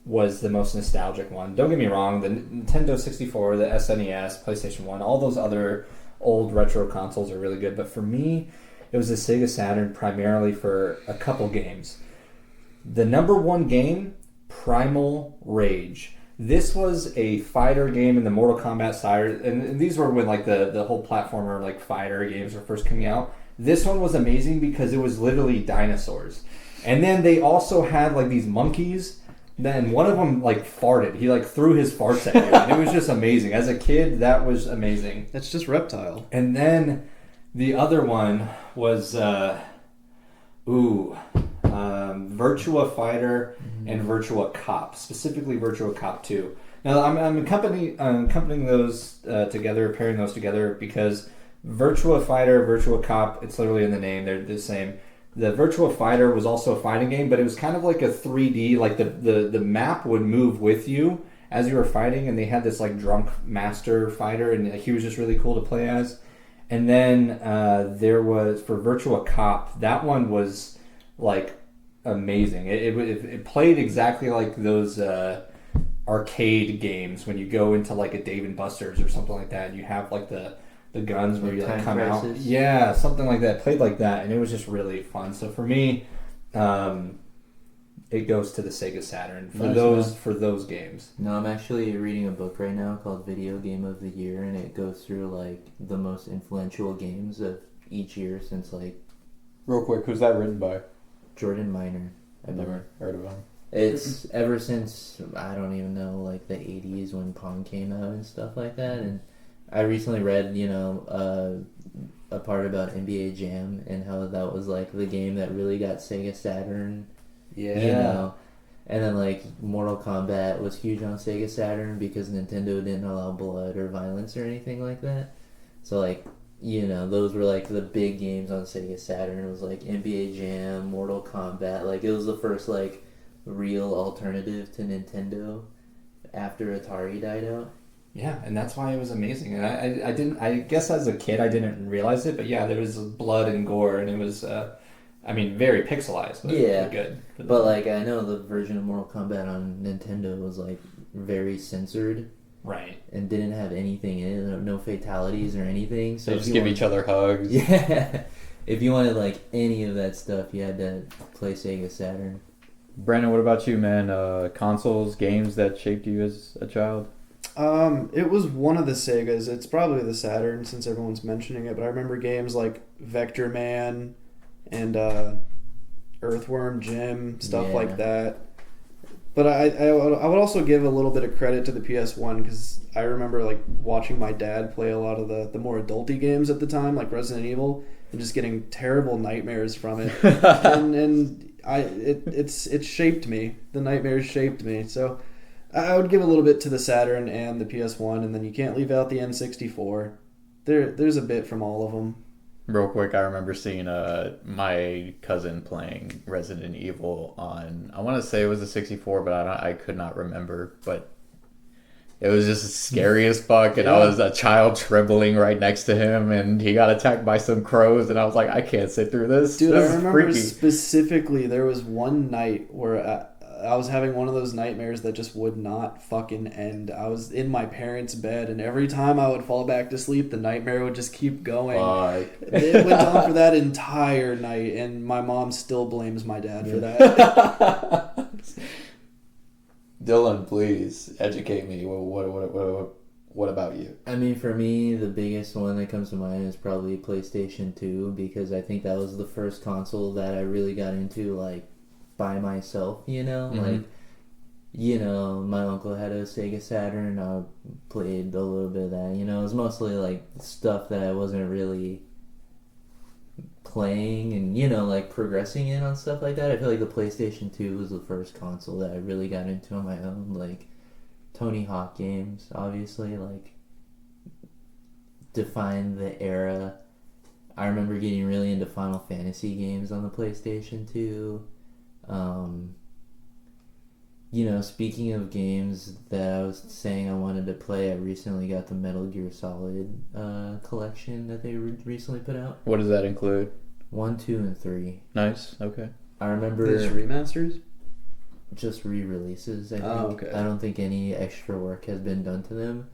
was the most nostalgic one. Don't get me wrong, the Nintendo 64, the SNES, PlayStation 1, all those other old retro consoles are really good. But for me, it was the Sega Saturn primarily for a couple games. The number one game, Primal Rage. This was a fighter game in the Mortal Kombat side, and these were when like the whole platformer like fighter games were first coming out. This one was amazing because it was literally dinosaurs. And then they also had like these monkeys. Then one of them like farted. He like threw his farts at you. And it was just amazing. As a kid, that was amazing. That's just Reptile. And then the other one was Virtua Fighter and Virtua Cop, specifically Virtua Cop 2. Now I'm accompanying those together, pairing those together because Virtua Fighter, Virtua Cop, it's literally in the name, they're the same. The Virtua Fighter was also a fighting game, but it was kind of like a 3D, like the map would move with you as you were fighting, and they had this like drunk master fighter, and he was just really cool to play as. And then there was, for Virtua Cop, that one was like amazing. It played exactly like those arcade games when you go into like a Dave & Buster's or something like that, and you have like the guns where you like come out. Yeah, something like that. Played like that, and it was just really fun. So for me, it goes to the Sega Saturn for those games. No, I'm actually reading a book right now called Video Game of the Year, and it goes through like the most influential games of each year since like. Real quick, who's that written by? Jordan Miner. I've never heard of him. It's ever since, I don't even know, like the 80s when Pong came out and stuff like that. And I recently read, a part about NBA Jam and how that was like the game that really got Sega Saturn. Yeah. And then like Mortal Kombat was huge on Sega Saturn because Nintendo didn't allow blood or violence or anything like that. So like, those were like the big games on Sega Saturn. It was like NBA Jam, Mortal Kombat. Like it was the first like real alternative to Nintendo after Atari died out. Yeah, and that's why it was amazing. And I guess as a kid I didn't realize it, but yeah, there was blood and gore, and it was, very pixelized, but really good. But like I know the version of Mortal Kombat on Nintendo was like very censored. Right. And didn't have anything in it, no fatalities or anything. So they just give each other hugs. Yeah. if you wanted like any of that stuff, you had to play Sega Saturn. Brandon, what about you, man? Consoles, games that shaped you as a child? It was one of the Segas. It's probably the Saturn since everyone's mentioning it, but I remember games like Vector Man and Earthworm Jim, stuff Yeah. like that. But I would also give a little bit of credit to the PS1 because I remember like watching my dad play a lot of the more adulty games at the time, like Resident Evil, and just getting terrible nightmares from it. It shaped me. The nightmares shaped me. So I would give a little bit to the Saturn and the PS1, and then you can't leave out the N64. There's a bit from all of them. Real quick, I remember seeing my cousin playing Resident Evil on, I want to say it was a 64, but I could not remember. But it was just scary as fuck, and I was a child trembling right next to him, and he got attacked by some crows, and I was like, I can't sit through this. Dude, This I is remember freaky. specifically there was one night where I was having one of those nightmares that just would not fucking end. I was in my parents' bed, and every time I would fall back to sleep, the nightmare would just keep going. It went on for that entire night, and my mom still blames my dad for that. Dylan, please educate me. What about you? I mean, for me, the biggest one that comes to mind is probably PlayStation 2, because I think that was the first console that I really got into, like, by myself, you know? Mhm. Like, you know, my uncle had a Sega Saturn, I played a little bit of that, you know? It was mostly, like, stuff that I wasn't really playing and, you know, like, progressing in on stuff like that. I feel like the PlayStation 2 was the first console that I really got into on my own, like, Tony Hawk games, obviously, like, defined the era. I remember getting really into Final Fantasy games on the PlayStation 2. You know, speaking of games that I was saying I wanted to play, I recently got the Metal Gear Solid collection that they recently put out. What does that include? 1, 2, and 3. Nice. Okay. I remember These remasters? just re-releases, I think. Oh, okay. I don't think any extra work has been done to them.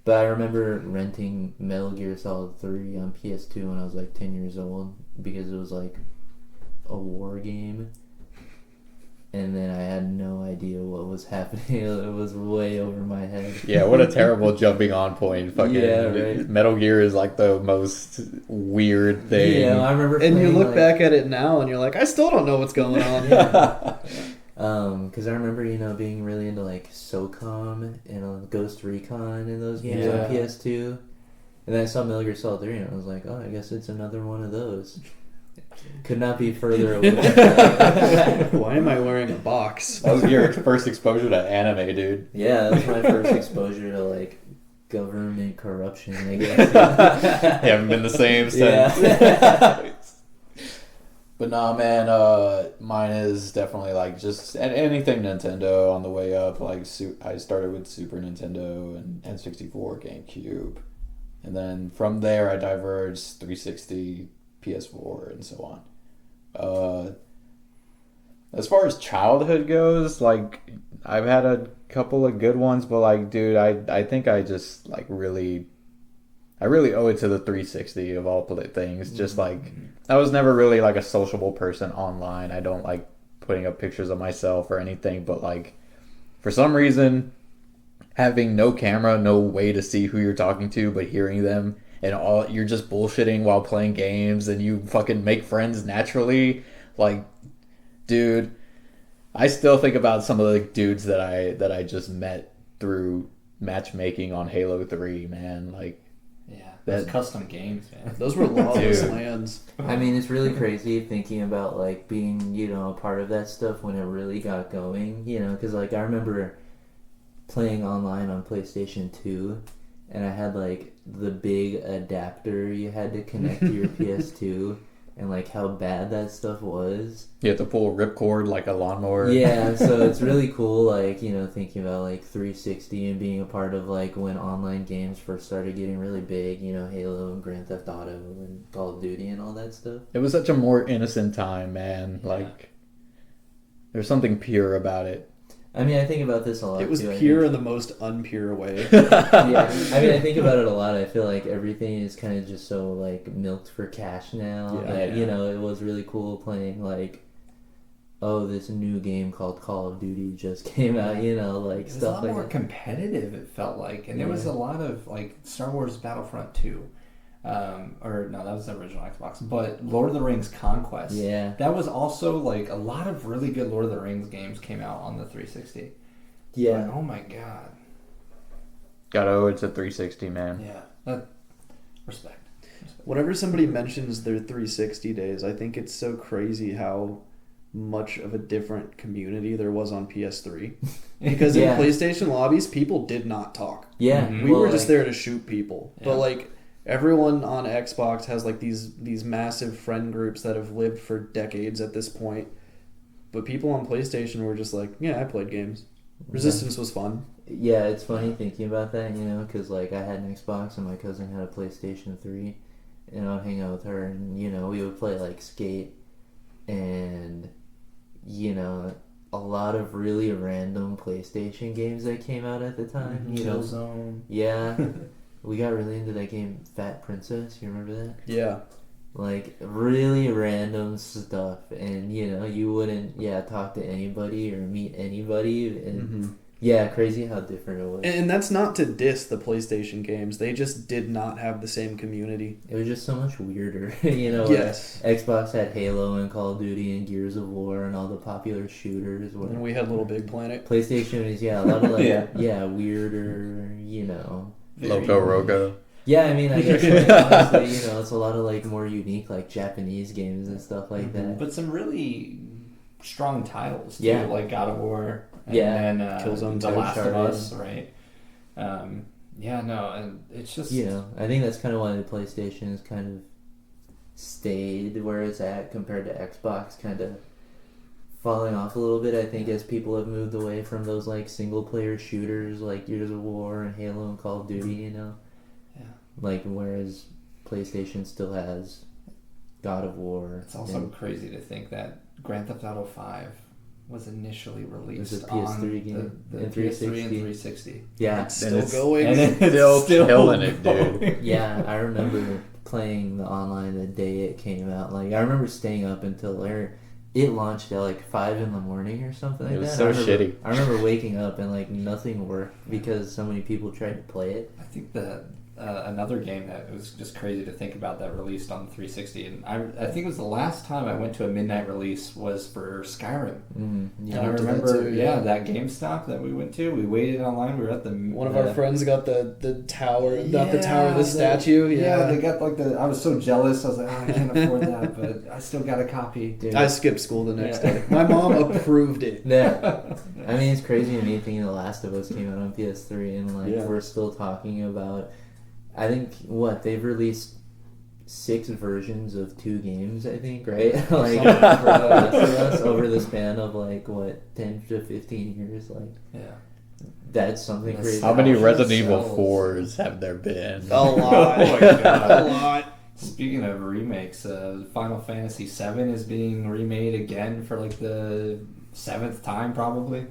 But I remember renting Metal Gear Solid 3 on PS2 when I was like 10 years old because it was like a war game. And then I had no idea what was happening. It was way over my head. Yeah, what a terrible jumping on point. Fucking Yeah, right. Metal Gear is like the most weird thing. Yeah, I remember And you playing, look like, back at it now, and you're like, I still don't know what's going on. because I remember, you know, being really into like SOCOM and Ghost Recon and those games Yeah. on PS2. And then I saw Metal Gear Solid 3 and I was like, oh, I guess it's another one of those. Could not be further away. Why am I wearing a box? That was your first exposure to anime, dude. Yeah, that was my first exposure to like government corruption, I guess. You haven't been the same since. Yeah. But nah, man, mine is definitely like just anything Nintendo on the way up. Like I started with Super Nintendo and N64, GameCube, and then from there I diverged 360, PS4, and so on. As far as childhood goes, like I've had a couple of good ones, but like, dude, I think I just like I really owe it to the 360 of all things. Just like, I was never really like a sociable person online. I don't like putting up pictures of myself or anything, but like, for some reason, having no camera, no way to see who you're talking to, but hearing them, and all, you're just bullshitting while playing games, and you fucking make friends naturally. Like, dude, I still think about some of the dudes that I just met through matchmaking on Halo 3, man. Like, Yeah, those That- custom games, man. Those were lawless Dude. lands. I mean, it's really crazy thinking about like being, you know, a part of that stuff when it really got going, you know, because like I remember playing online on PlayStation 2 and I had like the big adapter you had to connect to your PS2 and like how bad that stuff was. you have to pull a ripcord like a lawnmower. Yeah, so it's really cool, like, you know, thinking about like 360 and being a part of like when online games first started getting really big, you know, Halo and Grand Theft Auto and Call of Duty and all that stuff. It was such a more innocent time, man. Yeah. Like, there's something pure about it. I mean, I think about this a lot. It was too, pure in the most unpure way. Yeah, I mean, I think about it a lot. I feel like everything is kind of just so like milked for cash now. Yeah. That, you know, it was really cool playing like, oh, this new game called Call of Duty just came out. You know, like It was a stuff lot like more that. competitive, it felt like. And there was a lot of, like, Star Wars Battlefront 2. Or, no, that was the original Xbox. But Lord of the Rings Conquest. Yeah. That was also, like, a lot of really good Lord of the Rings games came out on the 360. Yeah. But, oh, my God. Gotta owe it to 360, man. Yeah. Respect. Whenever somebody mentions their 360 days, I think it's so crazy how much of a different community there was on PS3. Because Yeah. in PlayStation lobbies, people did not talk. Yeah. Mhm. We Well, were just like- there to shoot people. Yeah. But like everyone on Xbox has like these massive friend groups that have lived for decades at this point. But people on PlayStation were just like, yeah, I played games. Resistance was fun. Yeah, it's funny thinking about that, you know, because like I had an Xbox and my cousin had a PlayStation 3, and I would hang out with her, and you know, we would play like Skate, and you know, a lot of really random PlayStation games that came out at the time. You know, Killzone. yeah, we got really into that game, Fat Princess. You remember that? Yeah. Like really random stuff, and you know, you wouldn't talk to anybody or meet anybody, and yeah, crazy how different it was. And that's not to diss the PlayStation games. They just did not have the same community. It was just so much weirder, you know. Yes. Xbox had Halo and Call of Duty and Gears of War and all the popular shooters. And we had Little Big Planet. PlayStation is a lot of like Yeah. weirder, you know. Loco Roco. Yeah, I mean, I guess like, honestly, you know, it's a lot of like more unique like Japanese games and stuff like that. But some really strong titles, too, Yeah. like God of War. And Yeah. then Killzone The 2, Last of Uncharted. Us, right? Yeah, no, and it's just... You know, I think that's kind of why the PlayStation has kind of stayed where it's at compared to Xbox, kind of falling off a little bit. I think as people have moved away from those like single player shooters like Gears of War and Halo and Call of Duty, you know. Yeah. Like whereas PlayStation still has God of War. It's also and crazy to think that Grand Theft Auto 5 was initially released a PS3 on game the and PS3 and 360. 360. yeah, Still it's- going. And it's Still killing it, dude. going. yeah. I remember playing the online the day it came out. Like I remember staying up until it launched at like 5 a.m. or something like It was that. so I remember, shitty. I remember waking up and like nothing worked because so many people tried to play it. I think that another game that was just crazy to think about that released on the 360, and I think it was the last time I went to a midnight release was for Skyrim. Yeah. And I went to that remember, too, yeah, yeah. that GameStop that we went to. We waited online. We were at the One of our friends got the tower, not the Yeah, tower, the statue. Yeah. they got like the. I was so jealous. I was like, oh, I can't afford that, but I still got a copy. Dude. I skipped school the next Yeah. day. My mom approved it. Yeah. I mean, it's crazy to me thinking The Last of Us came out on PS3 and like Yeah. we're still talking about. I think they've released 6 versions of 2 games. I think right, like for The Last of Us over the span of like 10 to 15 years. Like Yeah. that's something That's crazy. How many How Resident much Evil sells? 4s have there been? A lot. Oh my God. A lot. Speaking of remakes, Final Fantasy VII is being remade again for like the 7th time, probably.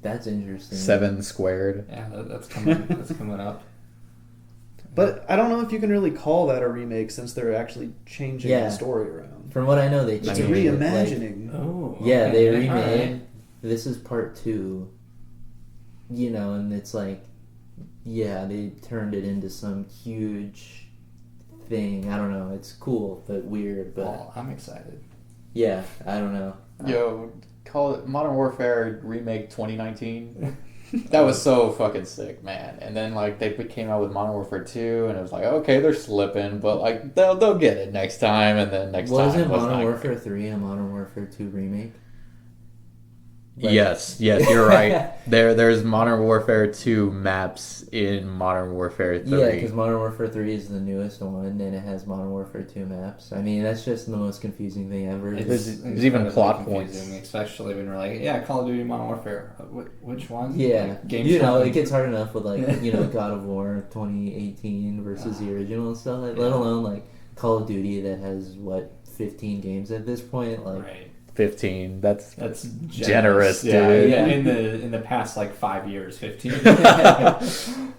That's interesting. 7 squared. Yeah, that's coming. That's coming up. But I don't know if you can really call that a remake since they're actually changing Yeah. the story around. From what I know, they It's a changed it, like- reimagining. Oh, Yeah, they okay. remade. Alright. This is part 2. You know, and it's like, yeah, they turned it into some huge thing. I don't know. It's cool but weird. But Well, I'm excited. yeah, I don't know. Yo, call it Modern Warfare Remake 2019. That was so fucking sick, man. And then like they came out with Modern Warfare 2, and it was like, okay, they're slipping, but like they'll get it next time, and then next Wasn't time was Modern like, Warfare 3 and Modern Warfare 2 remake? Yes, you're right. There's Modern Warfare 2 maps in Modern Warfare 3. Yeah, because Modern Warfare 3 is the newest one, and it has Modern Warfare 2 maps. I mean, that's just the most confusing thing ever. There's even incredibly plot confusing, points. especially when we're like, yeah, Call of Duty Modern Warfare. Which one? Yeah, Like, GameStop you know, and- it gets hard enough with like, you know, God of War 2018 versus the original and stuff, let alone like Call of Duty that has, 15 games at this point? Like, Right. 15. That's generous, dude. Yeah, in the past like 5 years, 15.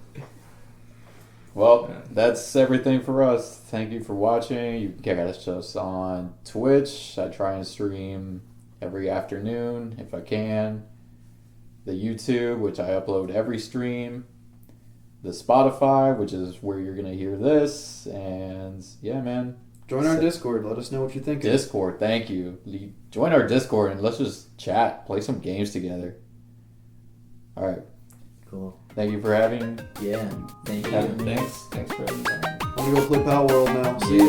Well, that's everything for us. Thank you for watching. You can catch us on Twitch. I try and stream every afternoon if I can. The YouTube, which I upload every stream. The Spotify, which is where you're going to hear this. And yeah, man. Join our Discord. Let us know what you think. Discord, thank you. Join our Discord and let's just chat. Play some games together. All right. Cool. Thank you for having me. Yeah. Thank you. Thanks for everything. I'm going to go play Pal World now. See ya.